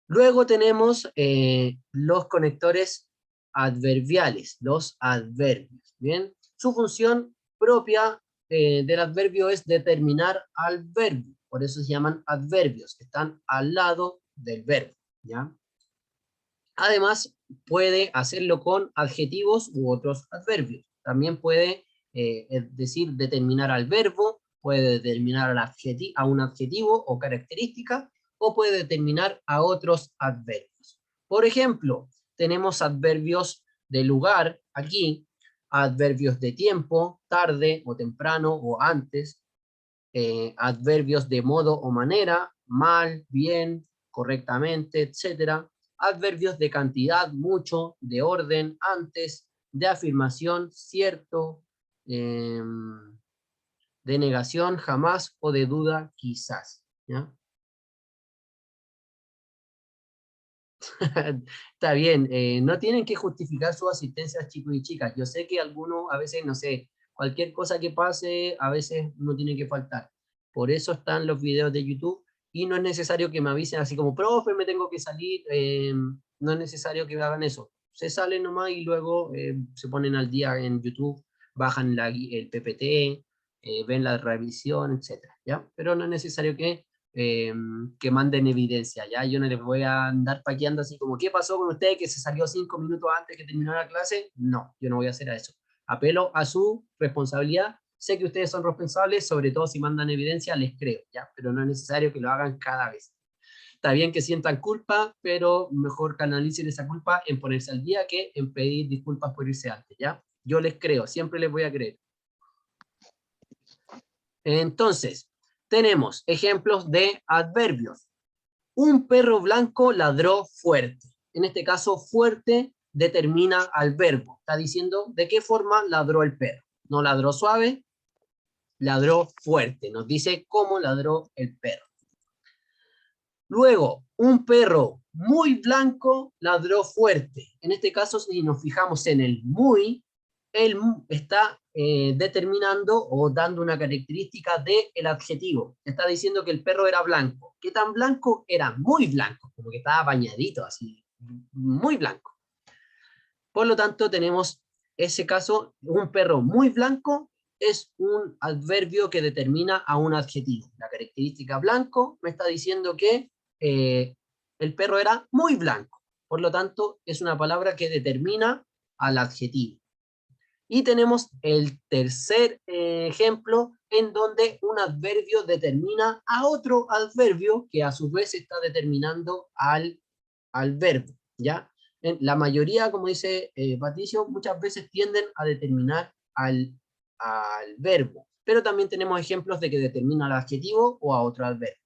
Luego tenemos los conectores adverbiales, los adverbios. ¿Bien? Su función propia del adverbio es determinar al verbo. Por eso se llaman adverbios, que están al lado del verbo. ¿Ya? Además, puede hacerlo con adjetivos u otros adverbios. También puede decir determinar al verbo, puede determinar a un adjetivo o característica, o puede determinar a otros adverbios. Por ejemplo, tenemos adverbios de lugar aquí, adverbios de tiempo, tarde o temprano o antes, adverbios de modo o manera, mal, bien, correctamente, etc. Adverbios de cantidad, mucho, de orden, antes, de afirmación, cierto, de negación, jamás, o de duda, quizás. ¿Ya? Está bien, no tienen que justificar su asistencia, chicos y chicas. Yo sé que algunos a veces, no sé, cualquier cosa que pase, a veces no tiene que faltar. Por eso están los videos de YouTube y no es necesario que me avisen así como, profe, me tengo que salir. No es necesario que hagan eso. Se salen nomás y luego se ponen al día en YouTube, bajan el PPT, ven la revisión, etc. ¿Ya? Pero no es necesario que manden evidencia, ¿ya? Yo no les voy a andar paqueando así como, ¿qué pasó con usted que se salió 5 minutos antes que terminó la clase? No, yo no voy a hacer eso. Apelo a su responsabilidad. Sé que ustedes son responsables, sobre todo si mandan evidencia, les creo, ¿ya? Pero no es necesario que lo hagan cada vez. Está bien que sientan culpa, pero mejor canalicen esa culpa en ponerse al día que en pedir disculpas por irse antes, ¿ya? Yo les creo, siempre les voy a creer. Entonces, tenemos ejemplos de adverbios. Un perro blanco ladró fuerte. En este caso, fuerte determina al verbo. Está diciendo de qué forma ladró el perro. No ladró suave, ladró fuerte. Nos dice cómo ladró el perro. Luego, un perro muy blanco ladró fuerte. En este caso, si nos fijamos en el muy, él está determinando o dando una característica del adjetivo. Está diciendo que el perro era blanco. ¿Qué tan blanco? Era muy blanco, como que estaba bañadito, así, muy blanco. Por lo tanto, tenemos ese caso, un perro muy blanco es un adverbio que determina a un adjetivo. La característica blanco me está diciendo que el perro era muy blanco. Por lo tanto, es una palabra que determina al adjetivo. Y tenemos el tercer ejemplo en donde un adverbio determina a otro adverbio que a su vez está determinando al verbo, ¿ya? La mayoría, como dice Patricio, muchas veces tienden a determinar al verbo, pero también tenemos ejemplos de que determina al adjetivo o a otro adverbio.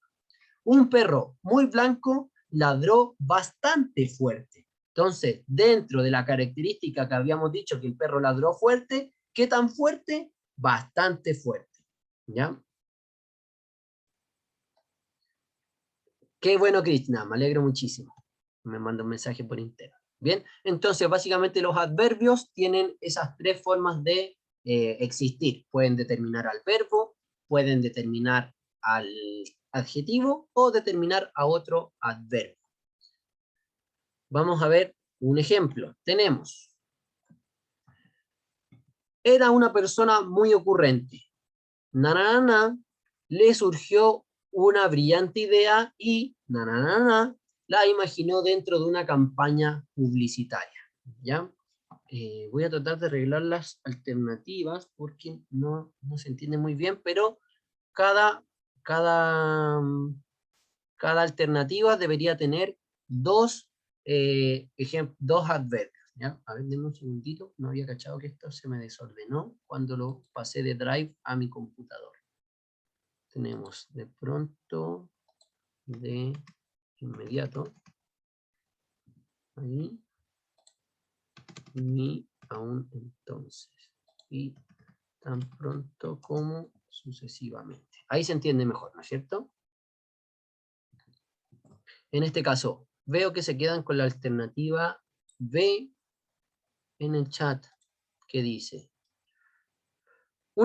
Un perro muy blanco ladró bastante fuerte. Entonces, dentro de la característica que habíamos dicho que el perro ladró fuerte, ¿qué tan fuerte? Bastante fuerte. ¿Ya? Qué bueno, Cristina, me alegro muchísimo. Me manda un mensaje por interno. Bien, entonces básicamente los adverbios tienen esas tres formas de existir. Pueden determinar al verbo, pueden determinar al adjetivo o determinar a otro adverbio. Vamos a ver un ejemplo. Tenemos Era una persona muy ocurrente. Le surgió una brillante idea y la imaginó dentro de una campaña publicitaria. ¿Ya? Voy a tratar de arreglar las alternativas porque no se entiende muy bien, pero cada alternativa debería tener dos adverbios. ¿Ya? A ver, denme un segundito, no había cachado que esto se me desordenó cuando lo pasé de Drive a mi computador. Tenemos de pronto, de inmediato, ahí, ni aún entonces, y tan pronto como sucesivamente. Ahí se entiende mejor, ¿no es cierto? En este caso, veo que se quedan con la alternativa B en el chat, que dice, era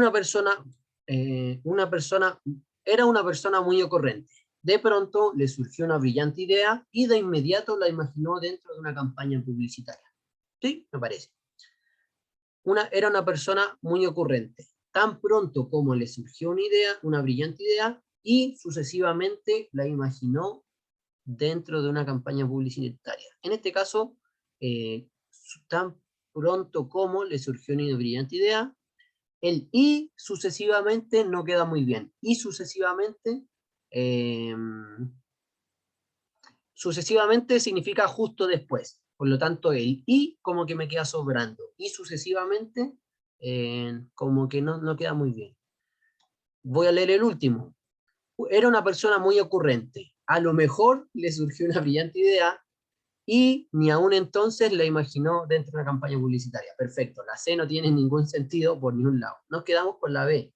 una persona muy ocurrente. De pronto le surgió una brillante idea y de inmediato la imaginó dentro de una campaña publicitaria. Sí, me parece. Era una persona muy ocurrente. Tan pronto como le surgió una idea, una brillante idea, y sucesivamente la imaginó dentro de una campaña publicitaria. En este caso, tan pronto como le surgió una brillante idea, el y sucesivamente no queda muy bien. Y sucesivamente, sucesivamente significa justo después. Por lo tanto, el y como que me queda sobrando. Y sucesivamente, como que no queda muy bien. Voy a leer el último. Era una persona muy ocurrente. A lo mejor le surgió una brillante idea y ni aún entonces la imaginó dentro de una campaña publicitaria. Perfecto, la C no tiene ningún sentido por ningún lado. Nos quedamos con la B.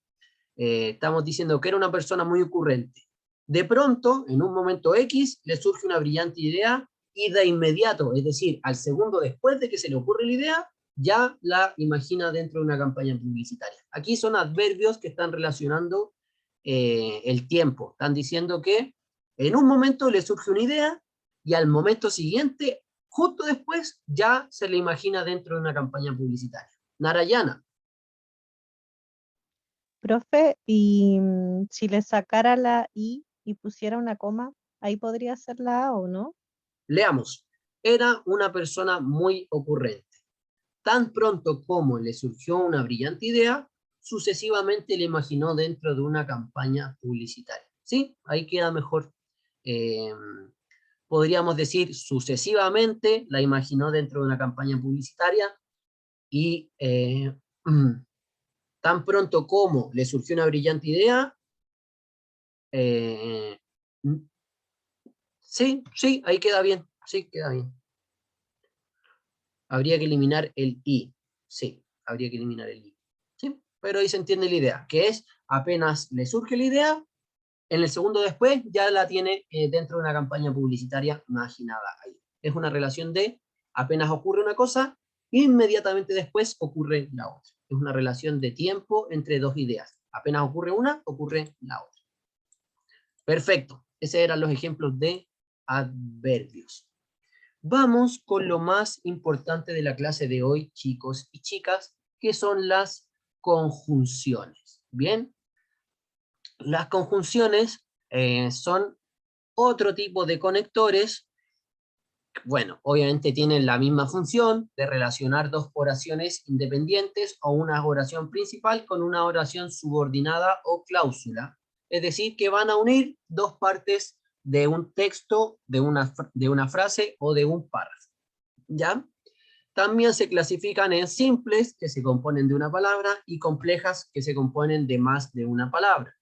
Estamos diciendo que era una persona muy ocurrente. De pronto, en un momento X, le surge una brillante idea y de inmediato, es decir, al segundo después de que se le ocurre la idea, ya la imagina dentro de una campaña publicitaria. Aquí son adverbios que están relacionando el tiempo. Están diciendo que en un momento le surge una idea y al momento siguiente, justo después, ya se le imagina dentro de una campaña publicitaria. Narayana. Profe, y si le sacara la I y pusiera una coma, ahí podría ser la A o no. Leamos. Era una persona muy ocurrente. Tan pronto como le surgió una brillante idea, sucesivamente le imaginó dentro de una campaña publicitaria. ¿Sí? Ahí queda mejor. Podríamos decir sucesivamente la imaginó dentro de una campaña publicitaria y tan pronto como le surgió una brillante idea, sí, ahí queda bien, sí, queda bien. Habría que eliminar el i, sí, habría que eliminar el i, ¿sí? Pero ahí se entiende la idea, que es apenas le surge la idea, en el segundo después ya la tiene dentro de una campaña publicitaria imaginada ahí. Es una relación de apenas ocurre una cosa, inmediatamente después ocurre la otra. Es una relación de tiempo entre dos ideas. Apenas ocurre una, ocurre la otra. Perfecto. Esos eran los ejemplos de adverbios. Vamos con lo más importante de la clase de hoy, chicos y chicas, que son las conjunciones. ¿Bien? Las conjunciones son otro tipo de conectores. Bueno, obviamente tienen la misma función de relacionar dos oraciones independientes o una oración principal con una oración subordinada o cláusula. Es decir, que van a unir dos partes de un texto, de una frase o de un párrafo. ¿Ya? También se clasifican en simples, que se componen de una palabra, y complejas, que se componen de más de una palabra.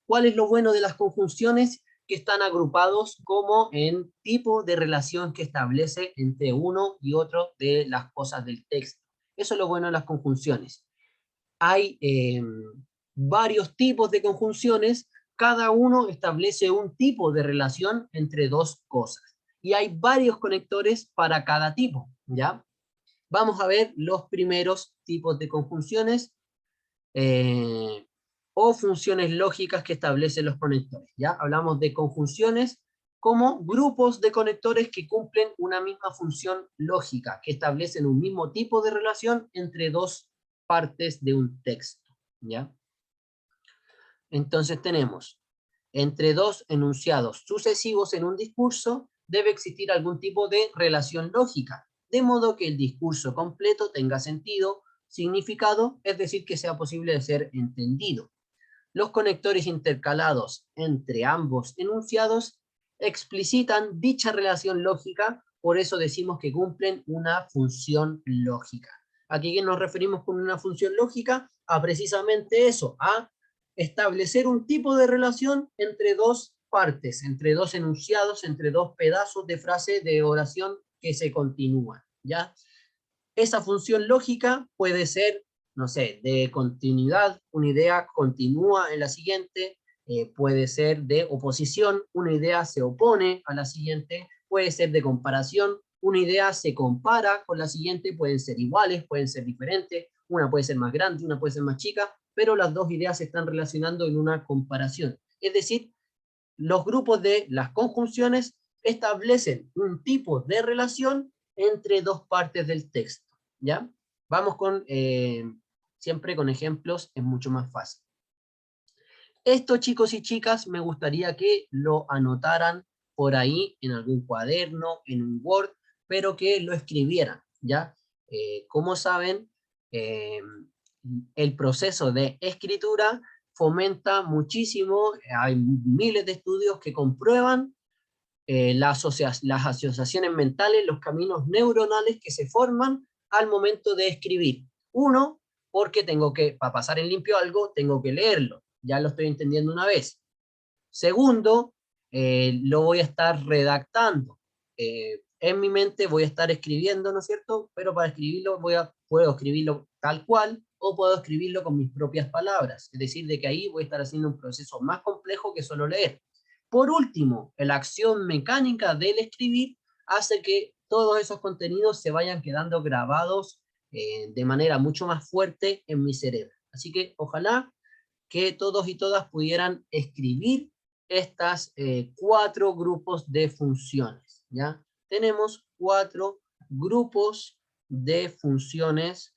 ¿Cuál es lo bueno de las conjunciones? Que están agrupados como en tipo de relación que establece entre uno y otro de las cosas del texto. Eso es lo bueno de las conjunciones. Hay varios tipos de conjunciones, cada uno establece un tipo de relación entre dos cosas. Y hay varios conectores para cada tipo, ¿ya? Vamos a ver los primeros tipos de conjunciones o funciones lógicas que establecen los conectores. ¿Ya? Hablamos de conjunciones como grupos de conectores que cumplen una misma función lógica, que establecen un mismo tipo de relación entre dos partes de un texto, ¿ya? Entonces tenemos, entre dos enunciados sucesivos en un discurso, debe existir algún tipo de relación lógica, de modo que el discurso completo tenga sentido, significado, es decir, que sea posible de ser entendido. Los conectores intercalados entre ambos enunciados explicitan dicha relación lógica, por eso decimos que cumplen una función lógica. Aquí que nos referimos con una función lógica a precisamente eso, a establecer un tipo de relación entre dos partes, entre dos enunciados, entre dos pedazos de frase de oración que se continúan, ¿ya? Esa función lógica puede ser, no sé, de continuidad, una idea continúa en la siguiente, puede ser de oposición, una idea se opone a la siguiente, puede ser de comparación, una idea se compara con la siguiente, pueden ser iguales, pueden ser diferentes, una puede ser más grande, una puede ser más chica, pero las dos ideas se están relacionando en una comparación. Es decir, los grupos de las conjunciones establecen un tipo de relación entre dos partes del texto, ¿ya? Vamos con, siempre con ejemplos, es mucho más fácil. Esto, chicos y chicas, me gustaría que lo anotaran por ahí en algún cuaderno, en un Word, pero que lo escribieran, ¿ya? Como saben, el proceso de escritura fomenta muchísimo, hay miles de estudios que comprueban las asociaciones mentales, los caminos neuronales que se forman al momento de escribir. Uno, porque tengo que, para pasar en limpio algo, tengo que leerlo, ya lo estoy entendiendo una vez. Segundo, lo voy a estar redactando. En mi mente voy a estar escribiendo, ¿no es cierto? Pero para escribirlo puedo escribirlo tal cual, o puedo escribirlo con mis propias palabras. Es decir, de que ahí voy a estar haciendo un proceso más complejo que solo leer. Por último, la acción mecánica del escribir hace que todos esos contenidos se vayan quedando grabados de manera mucho más fuerte en mi cerebro. Así que ojalá que todos y todas pudieran escribir estas 4 grupos de funciones, ¿ya? Tenemos 4 grupos de funciones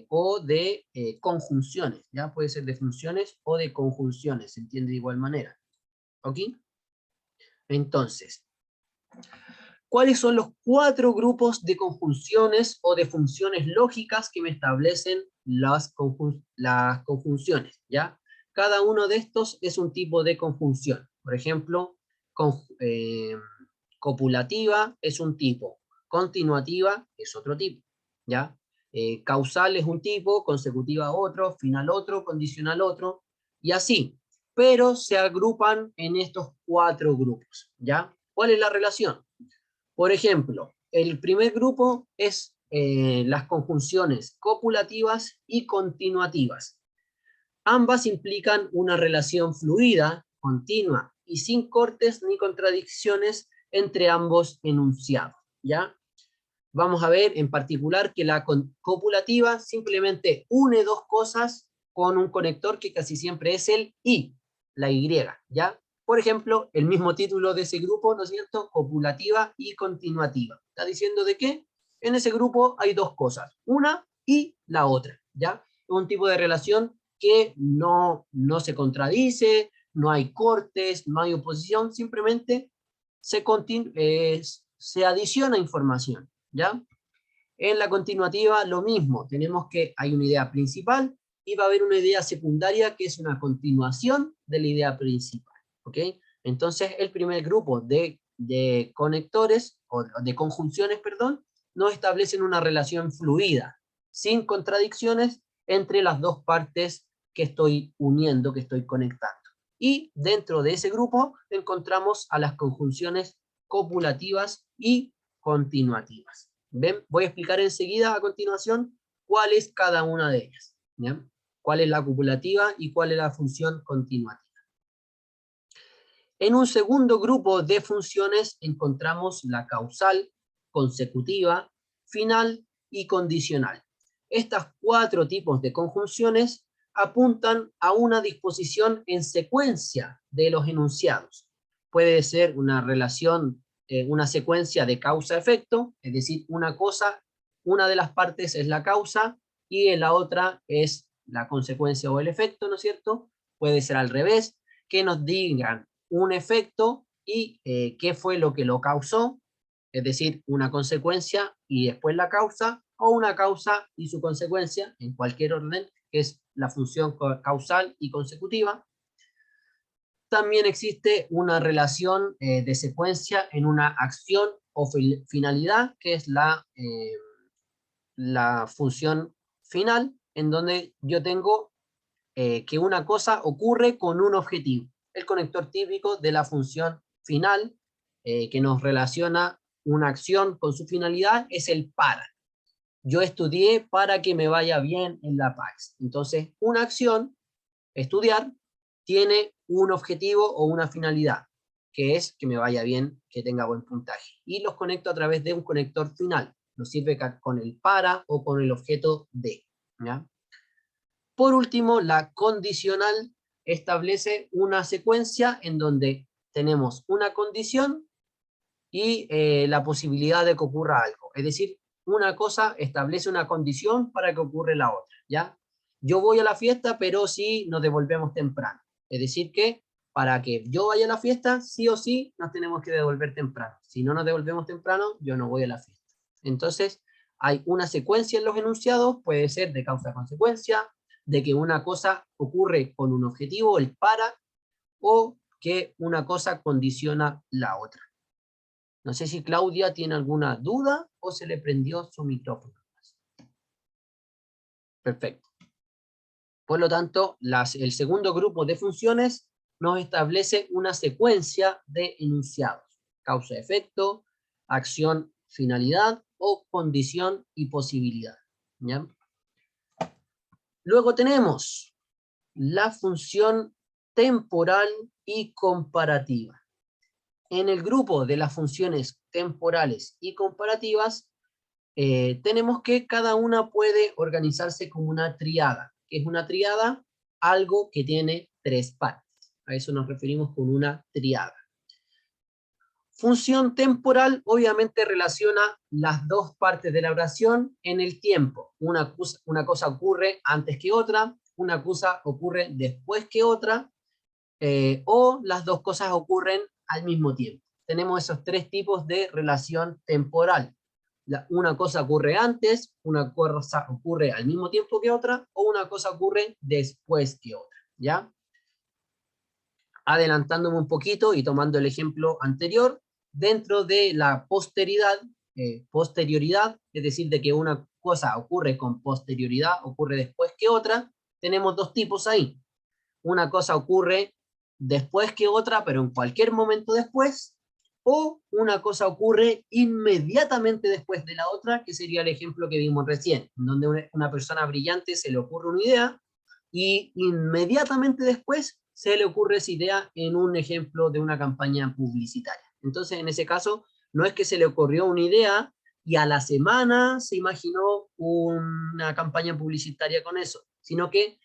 o de conjunciones, ¿ya? Puede ser de funciones o de conjunciones, se entiende de igual manera. ¿Ok? Entonces, ¿cuáles son los 4 grupos de conjunciones o de funciones lógicas que me establecen las conjunciones? ¿Ya? Cada uno de estos es un tipo de conjunción. Por ejemplo, copulativa es un tipo, continuativa es otro tipo, ¿ya? Causal es un tipo, consecutiva otro, final otro, condicional otro, y así. Pero se agrupan en estos 4 grupos, ¿ya? ¿Cuál es la relación? Por ejemplo, el primer grupo es las conjunciones copulativas y continuativas. Ambas implican una relación fluida, continua y sin cortes ni contradicciones entre ambos enunciados, ¿ya? Vamos a ver en particular que la copulativa simplemente une dos cosas con un conector que casi siempre es el y, la y, ¿ya? Por ejemplo, el mismo título de ese grupo, ¿no es cierto? Copulativa y continuativa. ¿Está diciendo de qué? En ese grupo hay dos cosas, una y la otra, ¿ya? Un tipo de relación que no se contradice, no hay cortes, no hay oposición, simplemente se adiciona información, ¿ya? En la continuativa lo mismo, tenemos que hay una idea principal y va a haber una idea secundaria que es una continuación de la idea principal, ¿ok? Entonces el primer grupo de conectores, o de conjunciones, perdón, no establecen una relación fluida, sin contradicciones entre las dos partes que estoy uniendo, que estoy conectando. Y dentro de ese grupo encontramos a las conjunciones copulativas y continuativas. ¿Ven? Voy a explicar enseguida a continuación cuál es cada una de ellas, ¿ya? Cuál es la copulativa y cuál es la función continuativa. En un segundo grupo de funciones encontramos la causal, consecutiva, final y condicional. Estos 4 tipos de conjunciones apuntan a una disposición en secuencia de los enunciados. Puede ser una relación, una secuencia de causa-efecto, es decir, una de las partes es la causa y en la otra es la consecuencia o el efecto, ¿no es cierto? Puede ser al revés, que nos digan un efecto y qué fue lo que lo causó, es decir, una consecuencia y después la causa, o una causa y su consecuencia, en cualquier orden, que es la función causal y consecutiva. También existe una relación de secuencia en una acción o finalidad, que es la función final, en donde yo tengo que una cosa ocurre con un objetivo. El conector típico de la función final, que nos relaciona una acción con su finalidad, es el para. Yo estudié para que me vaya bien en la PAES. Entonces, una acción, estudiar, tiene un objetivo o una finalidad, que es que me vaya bien, que tenga buen puntaje. Y los conecto a través de un conector final. Nos sirve con el para o con el objeto de. ¿Ya? Por último, la condicional establece una secuencia en donde tenemos una condición y la posibilidad de que ocurra algo. Es decir, una cosa establece una condición para que ocurra la otra, ¿ya? Yo voy a la fiesta, pero sí nos devolvemos temprano. Es decir que para que yo vaya a la fiesta, sí o sí nos tenemos que devolver temprano. Si no nos devolvemos temprano, yo no voy a la fiesta. Entonces, hay una secuencia en los enunciados, puede ser de causa-consecuencia, de que una cosa ocurre con un objetivo, el para, o que una cosa condiciona la otra. No sé si Claudia tiene alguna duda o se le prendió su micrófono. Perfecto. Por lo tanto, el segundo grupo de funciones nos establece una secuencia de enunciados. Causa-efecto, acción, finalidad o condición y posibilidad. ¿Ya? Luego tenemos la función temporal y comparativa. En el grupo de las funciones temporales y comparativas, tenemos que cada una puede organizarse como una triada. ¿Qué es una triada? Algo que tiene tres partes. A eso nos referimos con una triada. Función temporal obviamente relaciona las dos partes de la oración en el tiempo. Una cosa ocurre antes que otra, una cosa ocurre después que otra, o las dos cosas ocurren al mismo tiempo. Tenemos esos tres tipos de relación temporal. Una cosa ocurre antes, una cosa ocurre al mismo tiempo que otra, o una cosa ocurre después que otra, ¿ya? Adelantándome un poquito y tomando el ejemplo anterior, dentro de la posterioridad, es decir, de que una cosa ocurre con posterioridad, ocurre después que otra, tenemos dos tipos ahí. Una cosa ocurre después que otra, pero en cualquier momento después, o una cosa ocurre inmediatamente después de la otra, que sería el ejemplo que vimos recién, donde una persona brillante se le ocurre una idea, y inmediatamente después se le ocurre esa idea en un ejemplo de una campaña publicitaria. Entonces, en ese caso, no es que se le ocurrió una idea y a la semana se imaginó una campaña publicitaria con eso, sino que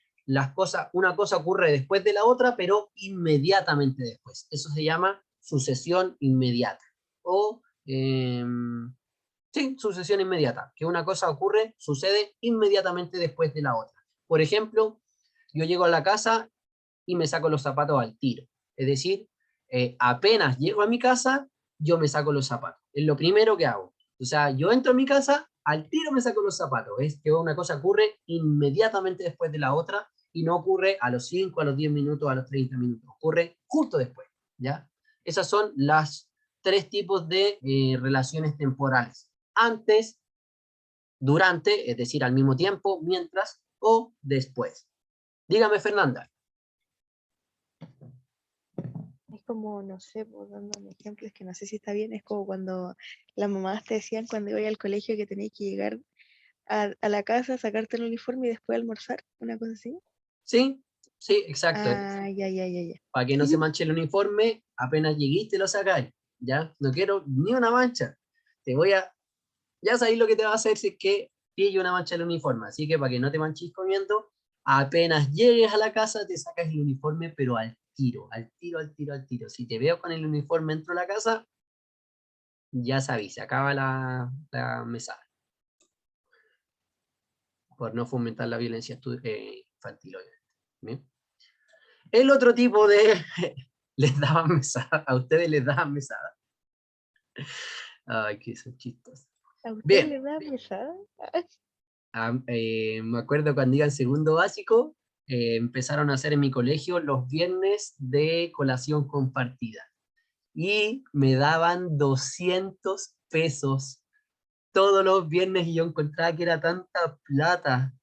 una cosa ocurre después de la otra, pero inmediatamente después. Eso se llama sucesión inmediata. O, sí, sucesión inmediata, que una cosa sucede inmediatamente después de la otra. Por ejemplo, yo llego a la casa y me saco los zapatos al tiro. Es decir, apenas llego a mi casa, yo me saco los zapatos. Es lo primero que hago. O sea, yo entro a mi casa, al tiro me saco los zapatos. Es que una cosa ocurre inmediatamente después de la otra y no ocurre a los 5, a los 10 minutos, a los 30 minutos. Ocurre justo después, ¿ya? Esas son las tres tipos de relaciones temporales. Antes, durante, es decir, al mismo tiempo, mientras o después. Dígame, Fernanda. Es como, no sé, pues dándome ejemplos que no sé si está bien, es como cuando las mamás te decían cuando iba al colegio que tenías que llegar a la casa, sacarte el uniforme y después almorzar, una cosa así. Sí, sí, exacto. Ah, ya. Para que no se manche el uniforme, apenas lleguiste lo sacáis. ¿Ya? No quiero ni una mancha. Ya sabéis lo que te va a hacer si es que pille una mancha el uniforme. Así que para que no te manches comiendo, apenas llegues a la casa te sacas el uniforme, pero al tiro, al tiro, al tiro, al tiro. Si te veo con el uniforme dentro de la casa, ya sabéis, se acaba la mesada. por no fomentar la violencia infantil, obviamente. ¿Bien? El otro tipo de... les daban mesada, a ustedes les daban mesada. Ay, que son chistosos. ¿A usted Bien. le da mesada? Me acuerdo cuando iba en segundo básico, empezaron a hacer en mi colegio los viernes de colación compartida. Y me daban 200 pesos todos los viernes y yo encontraba que era tanta plata.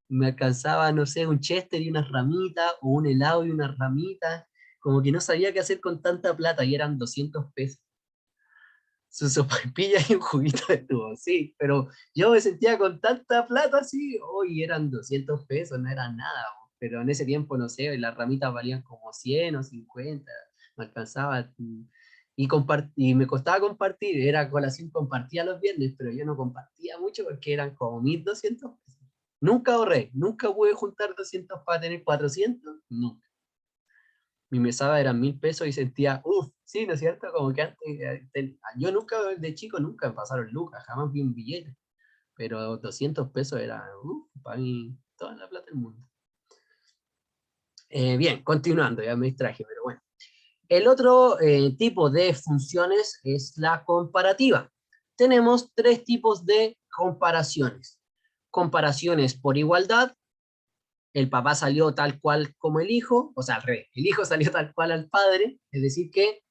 Me alcanzaba, no sé, un chester y unas ramitas, o un helado y unas ramitas. Como que no sabía qué hacer con tanta plata y eran 200 pesos. Su sopaipilla y un juguito de tubo, sí, pero yo me sentía con tanta plata así, hoy eran 200 pesos, no era nada, pero en ese tiempo, no sé, las ramitas valían como 100 o 50, me alcanzaba, y me costaba compartir, era colación compartida los viernes, pero yo no compartía mucho porque eran como 1200 pesos. Nunca ahorré, nunca pude juntar 200 para tener 400, nunca. Mi mesada eran 1000 pesos y sentía, uff, sí, ¿no es cierto? Como que antes, yo nunca, de chico, nunca me pasaron lucas, jamás vi un billete, pero 200 pesos era, para mí, toda la plata del mundo. Bien, continuando, ya me distraje, pero bueno. El otro tipo de funciones es la comparativa. Tenemos 3 tipos de comparaciones. Comparaciones por igualdad. El papá salió tal cual como el hijo, o sea, al revés, el hijo salió tal cual al padre, es decir que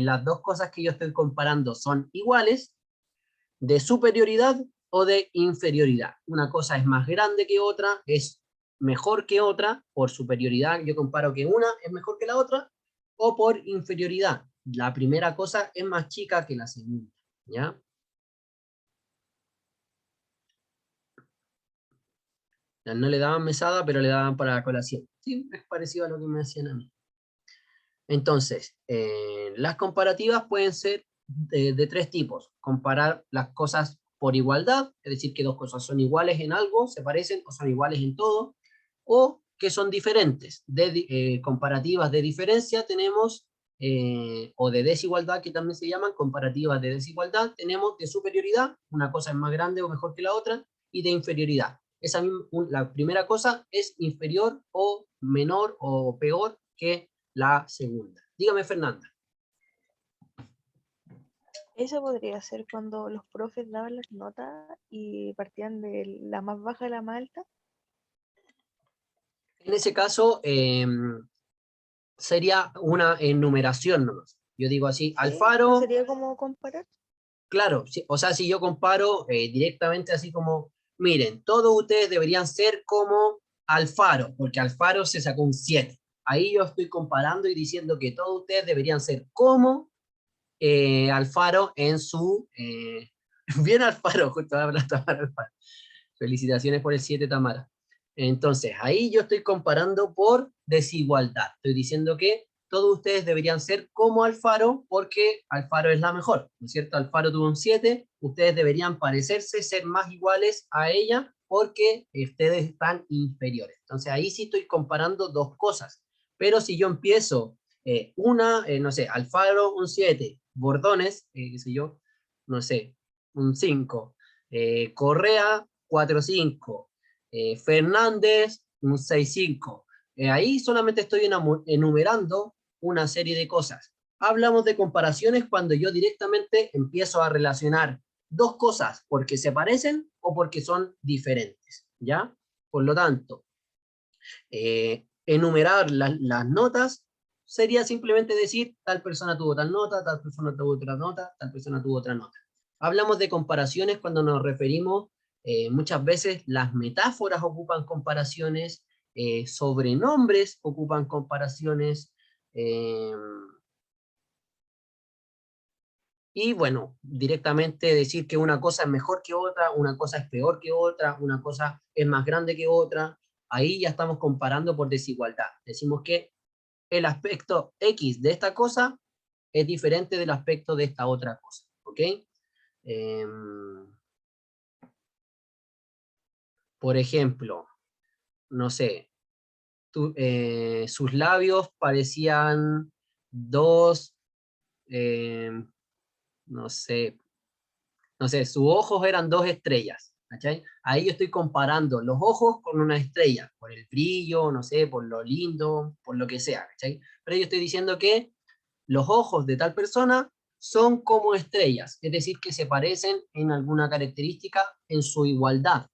las dos cosas que yo estoy comparando son iguales, de superioridad o de inferioridad. Una cosa es más grande que otra, es mejor que otra, por superioridad yo comparo que una es mejor que la otra, o por inferioridad, la primera cosa es más chica que la segunda, ¿ya? No le daban mesada, pero le daban para la colación. Sí, es parecido a lo que me hacían a mí. Entonces, las comparativas pueden ser de 3 tipos. Comparar las cosas por igualdad, es decir, que dos cosas son iguales en algo, se parecen o son iguales en todo, o que son diferentes. Comparativas de diferencia tenemos, o de desigualdad, que también se llaman comparativas de desigualdad, tenemos de superioridad, una cosa es más grande o mejor que la otra, y de inferioridad. La primera cosa es inferior o menor o peor que la segunda. Dígame, Fernanda. Eso podría ser cuando los profes daban las notas y partían de la más baja a la más alta. En ese caso, sería una enumeración nomás. Yo digo así, ¿Sí? Alfaro... ¿No sería como comparar? Claro, o sea, si yo comparo directamente así como, miren, todos ustedes deberían ser como Alfaro, porque Alfaro se sacó un 7. Ahí yo estoy comparando y diciendo que todos ustedes deberían ser como Alfaro en su... bien Alfaro, justo habla Tamara Alfaro. Felicitaciones por el 7, Tamara. Entonces, ahí yo estoy comparando por desigualdad. Estoy diciendo que todos ustedes deberían ser como Alfaro, porque Alfaro es la mejor, ¿no es cierto? Alfaro tuvo un 7, ustedes deberían parecerse, ser más iguales a ella, porque ustedes están inferiores. Entonces, ahí sí estoy comparando dos cosas. Pero si yo empiezo no sé, Alfaro un 7, Bordones, qué sé yo, no sé, un 5, Correa 4-5, Fernández un 6-5. Ahí solamente estoy enumerando una serie de cosas. Hablamos de comparaciones cuando yo directamente empiezo a relacionar dos cosas porque se parecen o porque son diferentes, ¿ya? Por lo tanto, enumerar las notas sería simplemente decir tal persona tuvo tal nota, tal persona tuvo otra nota, tal persona tuvo otra nota. Hablamos de comparaciones cuando nos referimos, muchas veces las metáforas ocupan comparaciones, sobrenombres ocupan comparaciones, y bueno, directamente decir que una cosa es mejor que otra, una cosa es peor que otra, una cosa es más grande que otra, ahí ya estamos comparando por desigualdad. Decimos que el aspecto X de esta cosa es diferente del aspecto de esta otra cosa, ¿ok? Por ejemplo, no sé, sus labios parecían dos, no sé, sus ojos eran 2 estrellas. ¿cachai? Ahí yo estoy comparando los ojos con una estrella, por el brillo, no sé, por lo lindo, por lo que sea, ¿cachai? Pero yo estoy diciendo que los ojos de tal persona son como estrellas, es decir, que se parecen en alguna característica en su igualdad.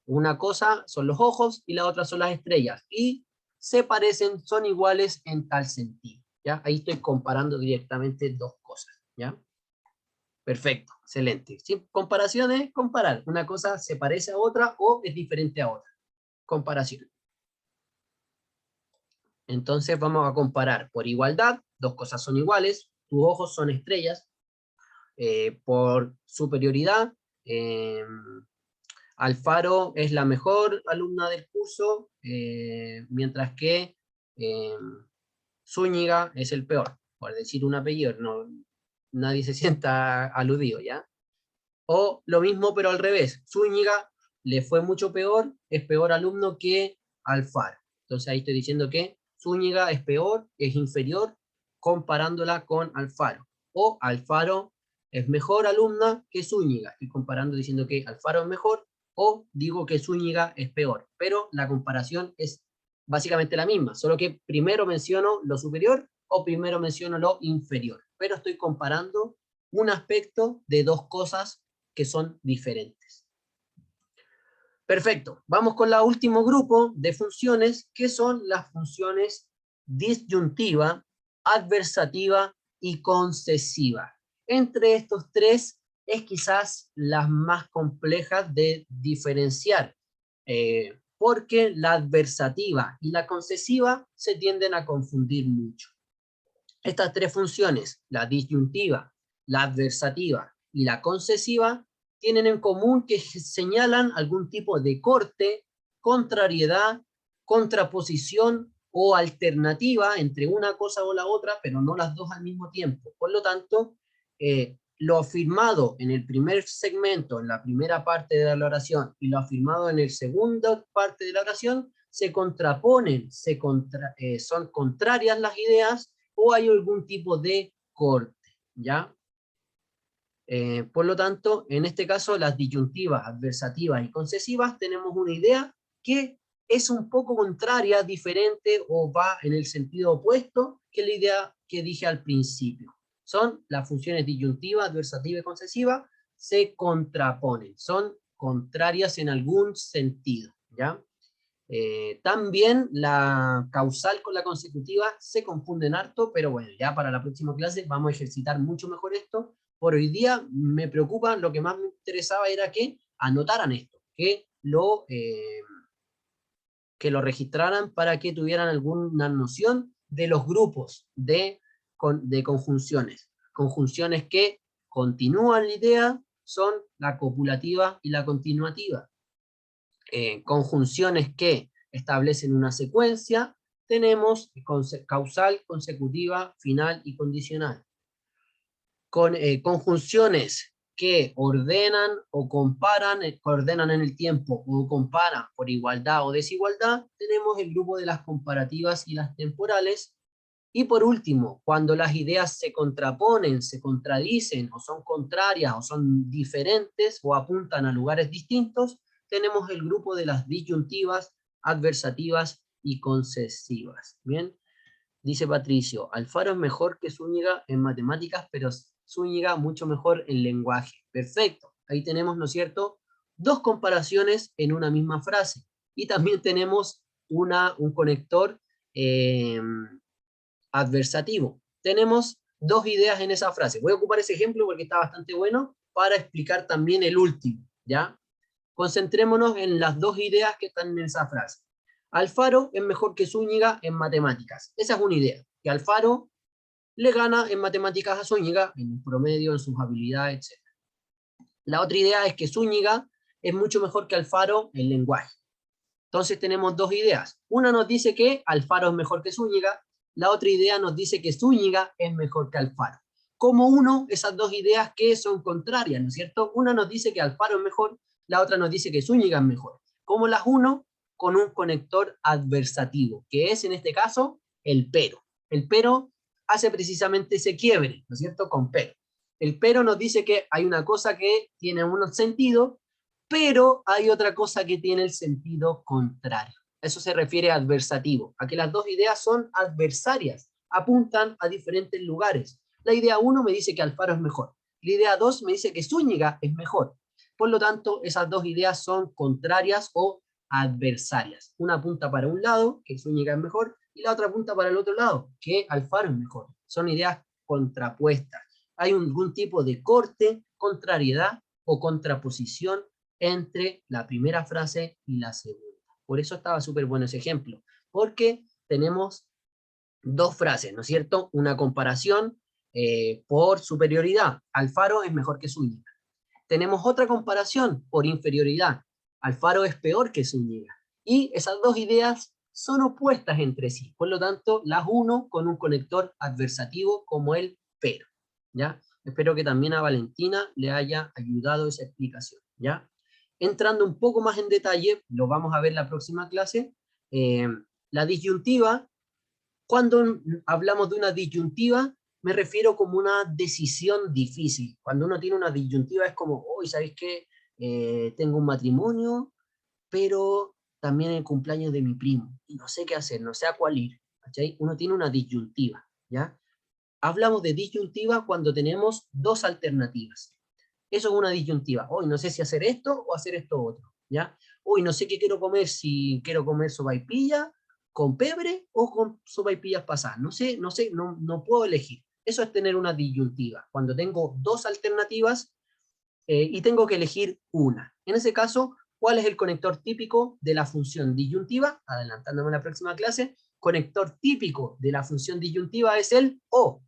Una cosa son los ojos y la otra son las estrellas, y se parecen, son iguales en tal sentido, ¿ya? Ahí estoy comparando directamente dos cosas, ¿ya? Perfecto, excelente. ¿Sí? Comparación es comparar. Una cosa se parece a otra o es diferente a otra. Comparación. Entonces vamos a comparar por igualdad, dos cosas son iguales, tus ojos son estrellas. Por superioridad, Alfaro es la mejor alumna del curso, mientras que Zúñiga es el peor, por decir un apellido, no, nadie se sienta aludido, ¿ya? O lo mismo, pero al revés, Zúñiga le fue mucho peor, es peor alumno que Alfaro. Entonces ahí estoy diciendo que Zúñiga es peor, es inferior, comparándola con Alfaro. O Alfaro es mejor alumna que Zúñiga, estoy comparando diciendo que Alfaro es mejor, o digo que Zúñiga es peor. Pero la comparación es básicamente la misma, solo que primero menciono lo superior o primero menciono lo inferior. Pero estoy comparando un aspecto de dos cosas que son diferentes. Perfecto, vamos con el último grupo de funciones, que son las funciones disyuntiva, adversativa y concesiva. Entre estos tres es quizás las más complejas de diferenciar, porque la adversativa y la concesiva se tienden a confundir mucho. Estas tres funciones, la disyuntiva, la adversativa y la concesiva, tienen en común que señalan algún tipo de corte, contrariedad, contraposición o alternativa entre una cosa o la otra, pero no las dos al mismo tiempo. Por lo tanto, lo afirmado en el primer segmento, en la primera parte de la oración, y lo afirmado en la segunda parte de la oración, se contraponen, son contrarias las ideas, o hay algún tipo de corte, ¿ya? Por lo tanto, en este caso, las disyuntivas, adversativas y concesivas, tenemos una idea que es un poco contraria, diferente, o va en el sentido opuesto que la idea que dije al principio. Son las funciones disyuntiva, adversativa y concesiva, se contraponen, son contrarias en algún sentido, ¿ya? También la causal con la consecutiva se confunden harto, pero bueno, ya para la próxima clase vamos a ejercitar mucho mejor esto. Por hoy día me preocupa, lo que más me interesaba era que anotaran esto, que lo registraran para que tuvieran alguna noción de los grupos de conjunciones. Conjunciones que continúan la idea son la copulativa y la continuativa. Conjunciones que establecen una secuencia, tenemos causal, consecutiva, final y condicional. Conjunciones que ordenan o comparan, ordenan en el tiempo o comparan por igualdad o desigualdad, tenemos el grupo de las comparativas y las temporales. Y por último, cuando las ideas se contraponen, se contradicen, o son contrarias, o son diferentes, o apuntan a lugares distintos, tenemos el grupo de las disyuntivas, adversativas y concesivas. Bien, dice Patricio, Alfaro es mejor que Zúñiga en matemáticas, pero Zúñiga mucho mejor en lenguaje. Perfecto, ahí tenemos, ¿no es cierto?, dos comparaciones en una misma frase. Y también tenemos un conector adversativo. Tenemos dos ideas en esa frase. Voy a ocupar ese ejemplo porque está bastante bueno para explicar también el último, ¿ya? Concentrémonos en las dos ideas que están en esa frase. Alfaro es mejor que Zúñiga en matemáticas. Esa es una idea, que Alfaro le gana en matemáticas a Zúñiga, en el promedio, en sus habilidades, etc. La otra idea es que Zúñiga es mucho mejor que Alfaro en lenguaje. Entonces tenemos dos ideas. Una nos dice que Alfaro es mejor que Zúñiga, la otra idea nos dice que Zúñiga es mejor que Alfaro. ¿Cómo uno esas dos ideas que son contrarias, ¿no es cierto? Una nos dice que Alfaro es mejor, la otra nos dice que Zúñiga es mejor. ¿Cómo las uno? Con un conector adversativo, que es en este caso el pero. El pero hace precisamente ese quiebre, ¿no es cierto? Con pero. El pero nos dice que hay una cosa que tiene un sentido, pero hay otra cosa que tiene el sentido contrario. Eso se refiere a adversativo, a que las dos ideas son adversarias, apuntan a diferentes lugares. La idea 1 me dice que Alfaro es mejor, la idea 2 me dice que Zúñiga es mejor. Por lo tanto, esas dos ideas son contrarias o adversarias. Una apunta para un lado, que Zúñiga es mejor, y la otra apunta para el otro lado, que Alfaro es mejor. Son ideas contrapuestas. Hay algún tipo de corte, contrariedad o contraposición entre la primera frase y la segunda. Por eso estaba súper bueno ese ejemplo, porque tenemos dos frases, ¿no es cierto? Una comparación por superioridad. Alfaro es mejor que Zúñiga. Tenemos otra comparación por inferioridad. Alfaro es peor que Zúñiga. Y esas dos ideas son opuestas entre sí. Por lo tanto, las uno con un conector adversativo como el pero. ¿Ya? Espero que también a Valentina le haya ayudado esa explicación. ¿Ya? Entrando un poco más en detalle, lo vamos a ver en la próxima clase, la disyuntiva, cuando hablamos de una disyuntiva, me refiero como una decisión difícil. Cuando uno tiene una disyuntiva es como, hoy, ¿sabéis qué? Tengo un matrimonio, pero también el cumpleaños de mi primo, y no sé qué hacer, no sé a cuál ir, ¿cachai? Uno tiene una disyuntiva, ¿ya? Hablamos de disyuntiva cuando tenemos dos alternativas. Eso es una disyuntiva. Hoy no sé si hacer esto o hacer esto otro, ¿ya? Hoy no sé qué quiero comer, si quiero comer sopaipilla con pebre o con sopaipillas pasadas. No puedo elegir. Eso es tener una disyuntiva. Cuando tengo dos alternativas y tengo que elegir una. En ese caso, ¿cuál es el conector típico de la función disyuntiva? Adelantándome a la próxima clase, conector típico de la función disyuntiva es el o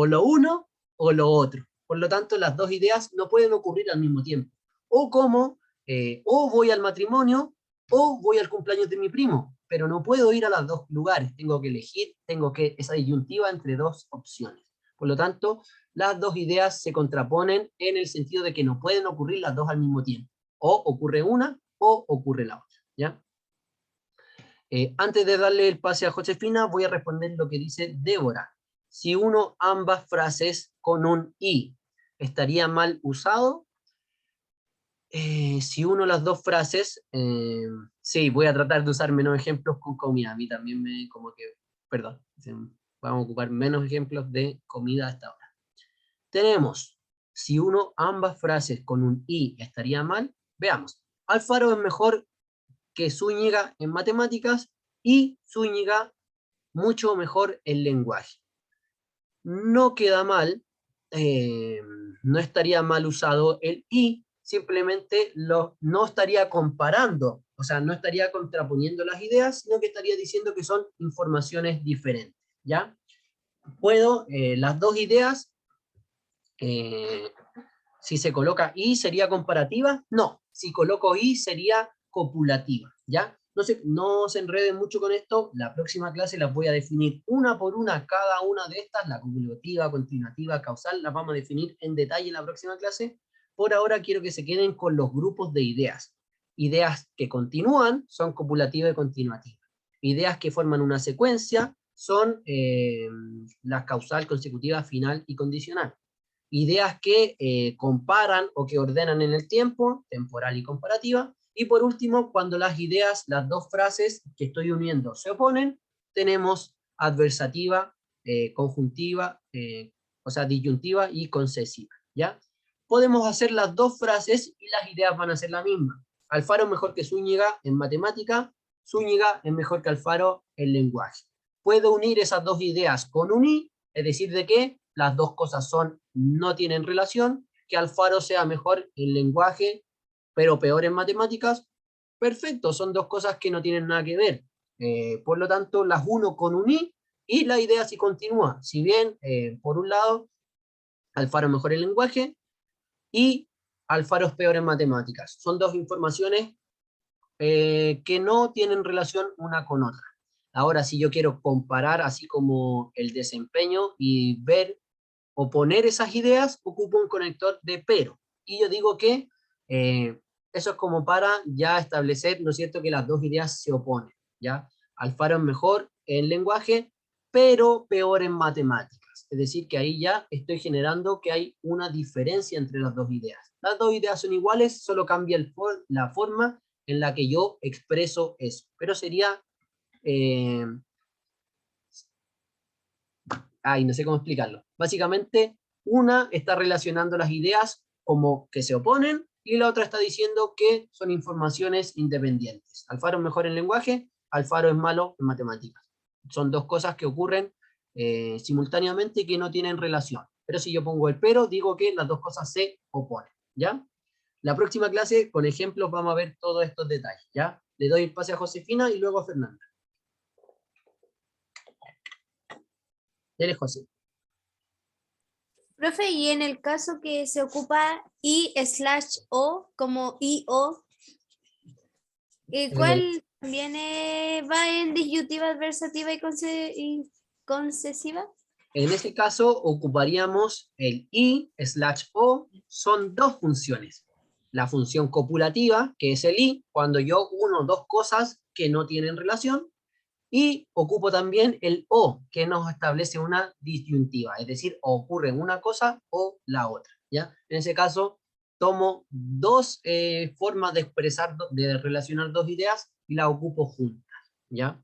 lo uno o lo otro. Por lo tanto, las dos ideas no pueden ocurrir al mismo tiempo. O como, o voy al matrimonio, o voy al cumpleaños de mi primo, pero no puedo ir a los dos lugares, tengo que elegir, esa disyuntiva entre dos opciones. Por lo tanto, las dos ideas se contraponen en el sentido de que no pueden ocurrir las dos al mismo tiempo. O ocurre una, o ocurre la otra, ¿ya? Antes de darle el pase a Josefina, voy a responder lo que dice Débora. Si uno ambas frases con un i, ¿estaría mal usado? Si uno las dos frases, sí, voy a tratar de usar menos ejemplos con comida. A mí también perdón, vamos a ocupar menos ejemplos de comida hasta ahora. Tenemos, si uno ambas frases con un i, ¿estaría mal? Veamos. Alfaro es mejor que Zúñiga en matemáticas y Zúñiga mucho mejor en lenguaje. No queda mal, no estaría mal usado el y, simplemente no estaría comparando, o sea, no estaría contraponiendo las ideas, sino que estaría diciendo que son informaciones diferentes, ¿ya? Puedo, las dos ideas, si se coloca y sería comparativa, no, si coloco y sería copulativa, ¿ya? No se enreden mucho con esto, la próxima clase las voy a definir una por una, cada una de estas, la copulativa, continuativa, causal, las vamos a definir en detalle en la próxima clase. Por ahora quiero que se queden con los grupos de ideas. Ideas que continúan son copulativa y continuativa. Ideas que forman una secuencia son las causal, consecutiva, final y condicional. Ideas que comparan o que ordenan en el tiempo, temporal y comparativa. Y por último, cuando las ideas, las dos frases que estoy uniendo se oponen, tenemos adversativa, conjuntiva, o sea, disyuntiva y concesiva, ¿ya? Podemos hacer las dos frases y las ideas van a ser la misma. Alfaro es mejor que Zúñiga en matemática, Zúñiga es mejor que Alfaro en lenguaje. Puedo unir esas dos ideas con un i, es decir, de que las dos cosas no tienen relación, que Alfaro sea mejor en lenguaje, pero peor en matemáticas. Perfecto, son dos cosas que no tienen nada que ver. Por lo tanto, las uno con un i, y la idea sí continúa. Si bien, por un lado, Alfaro es mejor en lenguaje, y Alfaro es peor en matemáticas. Son dos informaciones que no tienen relación una con otra. Ahora, si yo quiero comparar así como el desempeño y ver o poner esas ideas, ocupo un conector de pero. Y yo digo que eso es como para ya establecer, ¿no es cierto?, que las dos ideas se oponen, ¿ya? Alfaro es mejor en lenguaje, pero peor en matemáticas. Es decir, que ahí ya estoy generando que hay una diferencia entre las dos ideas. Las dos ideas son iguales, solo cambia la forma en la que yo expreso eso. Pero sería... no sé cómo explicarlo. Básicamente, una está relacionando las ideas como que se oponen, y la otra está diciendo que son informaciones independientes. Alfaro es mejor en lenguaje, Alfaro es malo en matemáticas. Son dos cosas que ocurren simultáneamente y que no tienen relación. Pero si yo pongo el pero, digo que las dos cosas se oponen, ¿ya? La próxima clase, con ejemplos, vamos a ver todos estos detalles, ¿ya? Le doy el pase a Josefina y luego a Fernanda. Dele, José. Profe, y en el caso que se ocupa I/O como IO, ¿cuál también va en disyuntiva adversativa y concesiva? En ese caso ocuparíamos el I/O, son dos funciones. La función copulativa, que es el I, cuando yo uno dos cosas que no tienen relación, y ocupo también el O, que nos establece una disyuntiva, es decir, ocurre una cosa o la otra, ¿ya? En ese caso, tomo dos formas de expresar, de relacionar dos ideas, y las ocupo juntas, ¿ya?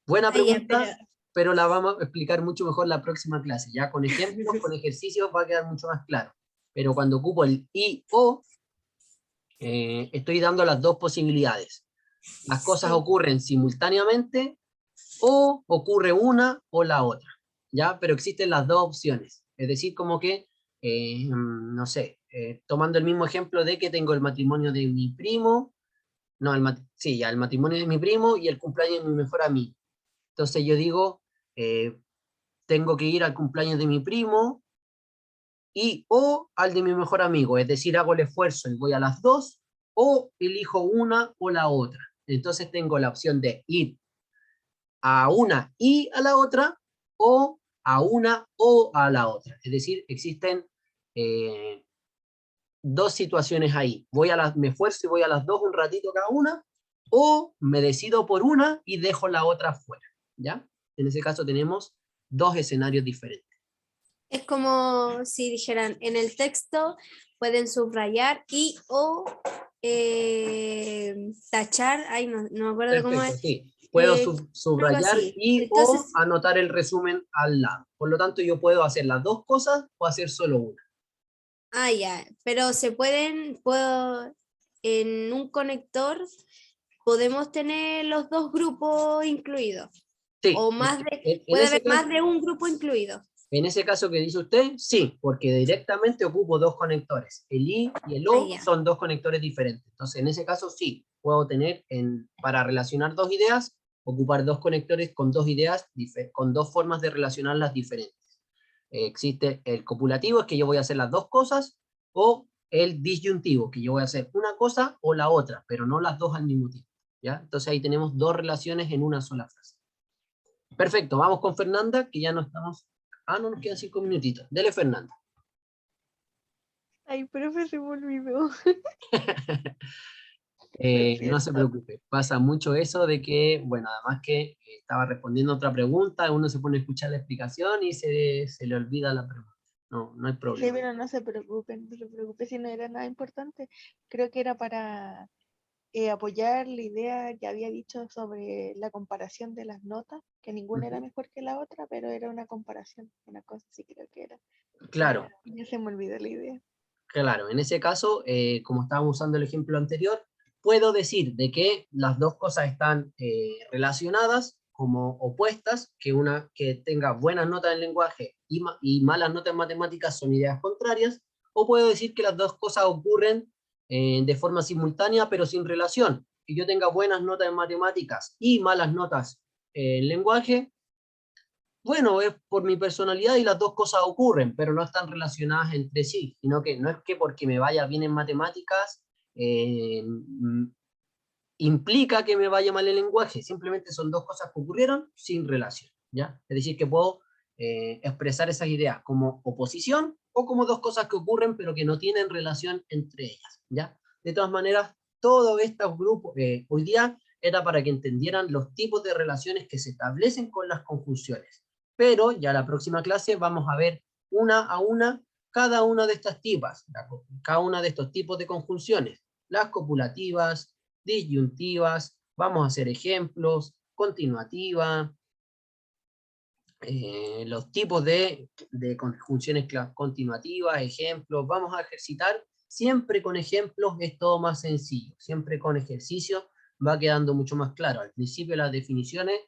Buena pregunta, pero la vamos a explicar mucho mejor la próxima clase, ya con ejemplos, con ejercicios va a quedar mucho más claro. Pero cuando ocupo el I/O, estoy dando las dos posibilidades. Las cosas ocurren simultáneamente, o ocurre una o la otra, ¿ya? Pero existen las dos opciones. Es decir, como que, no sé, tomando el mismo ejemplo de que tengo el matrimonio de mi primo, no, el matrimonio de mi primo y el cumpleaños de mi mejor amigo. Entonces yo digo, tengo que ir al cumpleaños de mi primo y o al de mi mejor amigo, es decir, hago el esfuerzo y voy a las dos, o elijo una o la otra. Entonces tengo la opción de ir a una y a la otra, o a una o a la otra. Es decir, existen dos situaciones ahí. Me esfuerzo y voy a las dos un ratito cada una, o me decido por una y dejo la otra fuera, ¿ya? En ese caso tenemos dos escenarios diferentes. Es como si dijeran, en el texto pueden subrayar y o tachar, no me acuerdo cómo Perfecto, es. sí. Puedo Algo subrayar así. y Entonces, o anotar el resumen al lado. Por lo tanto, yo puedo hacer las dos cosas o hacer solo una. ya, pero en un conector podemos tener los dos grupos incluidos. Sí, O puede haber más de un grupo incluido. en ese caso que dice usted, sí, porque directamente ocupo dos conectores. El I y el O Ya. son dos conectores diferentes. Entonces, en ese caso sí, puedo tener, para relacionar dos ideas, ocupar dos conectores con dos ideas, con dos formas de relacionarlas diferentes. Existe el copulativo, es que yo voy a hacer las dos cosas, o el disyuntivo, que yo voy a hacer una cosa o la otra, pero no las dos al mismo tiempo, ¿ya? Entonces ahí tenemos dos relaciones en una sola frase. Perfecto, vamos con Fernanda, que ya no estamos... no, nos quedan 5 minutitos. Dele, Fernanda. Ay, profe, se me olvidó. No se preocupe, pasa mucho eso de que, bueno, además que estaba respondiendo otra pregunta, uno se pone a escuchar la explicación y se le olvida la pregunta. No, no hay Sí, problema. pero no se preocupen, no se preocupen si no era nada importante. Creo que era para apoyar la idea que había dicho sobre la comparación de las notas, que ninguna era mejor que la otra, pero era una comparación, una cosa así creo que era. Claro, Ya se me olvidó la idea. claro, en ese caso, como estábamos usando el ejemplo anterior, puedo decir de que las dos cosas están relacionadas como opuestas, que una que tenga buenas notas en lenguaje y malas notas en matemáticas son ideas contrarias, o puedo decir que las dos cosas ocurren de forma simultánea pero sin relación, que yo tenga buenas notas en matemáticas y malas notas en lenguaje. Bueno, es por mi personalidad y las dos cosas ocurren, pero no están relacionadas entre sí, sino que no es que porque me vaya bien en matemáticas implica que me vaya mal el lenguaje, simplemente son dos cosas que ocurrieron sin relación, ¿ya? Es decir, que puedo expresar esas ideas como oposición o como dos cosas que ocurren pero que no tienen relación entre ellas, ¿ya? De todas maneras, todos estos grupos, hoy día era para que entendieran los tipos de relaciones que se establecen con las conjunciones. Pero ya la próxima clase vamos a ver una a una cada una de estas cada una de estos tipos de conjunciones, las copulativas, disyuntivas, vamos a hacer ejemplos, continuativa, los tipos de conjunciones continuativas, ejemplos, vamos a ejercitar, siempre con ejemplos es todo más sencillo, siempre con ejercicios va quedando mucho más claro. Al principio las definiciones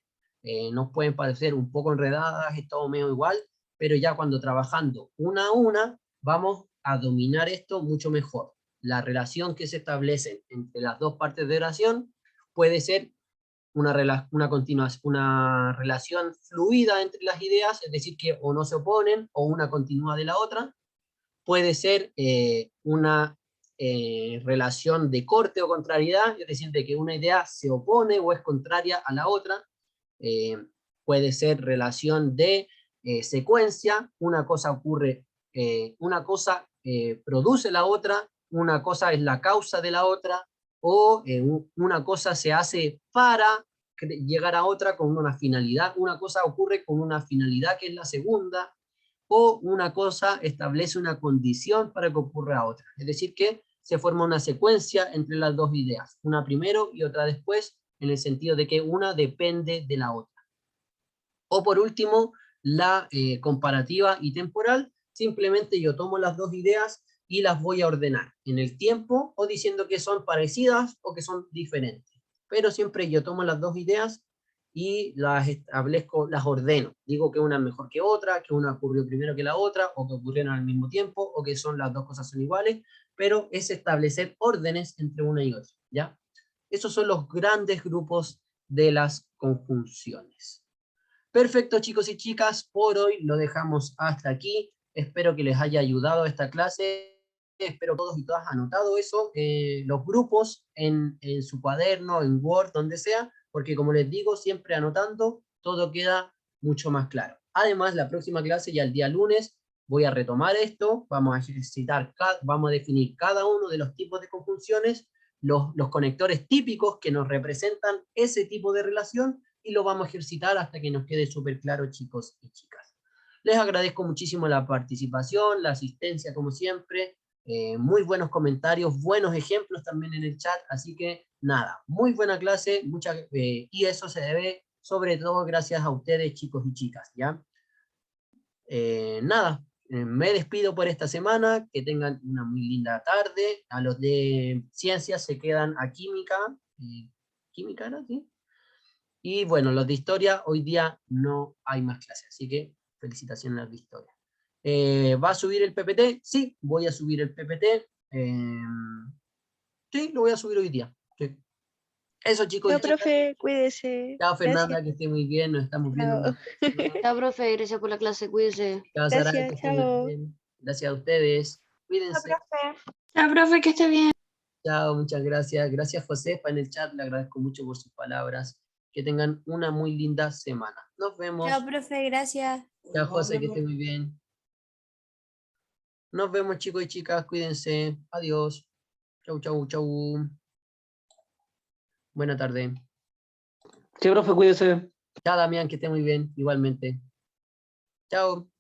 nos pueden parecer un poco enredadas, es todo medio igual, pero ya cuando trabajando una a una, vamos a dominar esto mucho mejor. La relación que se establece entre las dos partes de oración puede ser una relación fluida entre las ideas, es decir, que o no se oponen o una continúa de la otra. Puede ser una relación de corte o contrariedad, es decir, de que una idea se opone o es contraria a la otra. Puede ser relación de secuencia, una cosa ocurre, una cosa produce la otra, una cosa es la causa de la otra, o una cosa se hace para llegar a otra con una finalidad, una cosa ocurre con una finalidad que es la segunda, o una cosa establece una condición para que ocurra otra. Es decir, que se forma una secuencia entre las dos ideas, una primero y otra después, en el sentido de que una depende de la otra. O por último, la comparativa y temporal, simplemente yo tomo las dos ideas y las voy a ordenar en el tiempo, o diciendo que son parecidas o que son diferentes. Pero siempre yo tomo las dos ideas y las establezco, las ordeno. Digo que una es mejor que otra, que una ocurrió primero que la otra, o que ocurrieron al mismo tiempo, o que son las dos cosas son iguales, pero es establecer órdenes entre una y otra, ¿ya? Esos son los grandes grupos de las conjunciones. Perfecto, chicos y chicas, por hoy lo dejamos hasta aquí. Espero que les haya ayudado esta clase. Espero todos y todas anotado eso, los grupos en su cuaderno, en Word, donde sea, porque como les digo, siempre anotando, todo queda mucho más claro. Además, la próxima clase, ya el día lunes, voy a retomar esto, vamos a ejercitar, vamos a definir cada uno de los tipos de conjunciones, los conectores típicos que nos representan ese tipo de relación, y lo vamos a ejercitar hasta que nos quede súper claro, chicos y chicas. Les agradezco muchísimo la participación, la asistencia como siempre, muy buenos comentarios, buenos ejemplos también en el chat, así que nada, muy buena clase, y eso se debe sobre todo gracias a ustedes, chicos y chicas, ¿ya? Nada, me despido por esta semana, que tengan una muy linda tarde. A los de ciencias se quedan a química, química, ¿no? ¿Sí? Y bueno, los de historia, hoy día no hay más clases, así que felicitaciones a los de historia. ¿Va a subir el PPT? Sí, voy a subir el PPT. Sí, lo voy a subir hoy día. Sí. Eso, chicos y Chao, chicas. profe, cuídese. Chao, Fernanda, Gracias. que esté muy bien, nos estamos viendo. Chao. Chao, profe, gracias por la clase, cuídese. Chao, Sara, Gracias, que esté muy chao. bien. Gracias a ustedes. Cuídense. Chao, profe, que esté bien. Chao, muchas gracias. Gracias, Josefa, en el chat. Le agradezco mucho por sus palabras. Que tengan una muy linda semana. Nos vemos. Chao, profe, gracias. Chao, José, que esté muy bien. Nos vemos, chicos y chicas. Cuídense. Adiós. Chau, chau, chau. Buena tarde. Sí, profe, cuídese. Chao, Damián, que esté muy bien. Igualmente. Chao.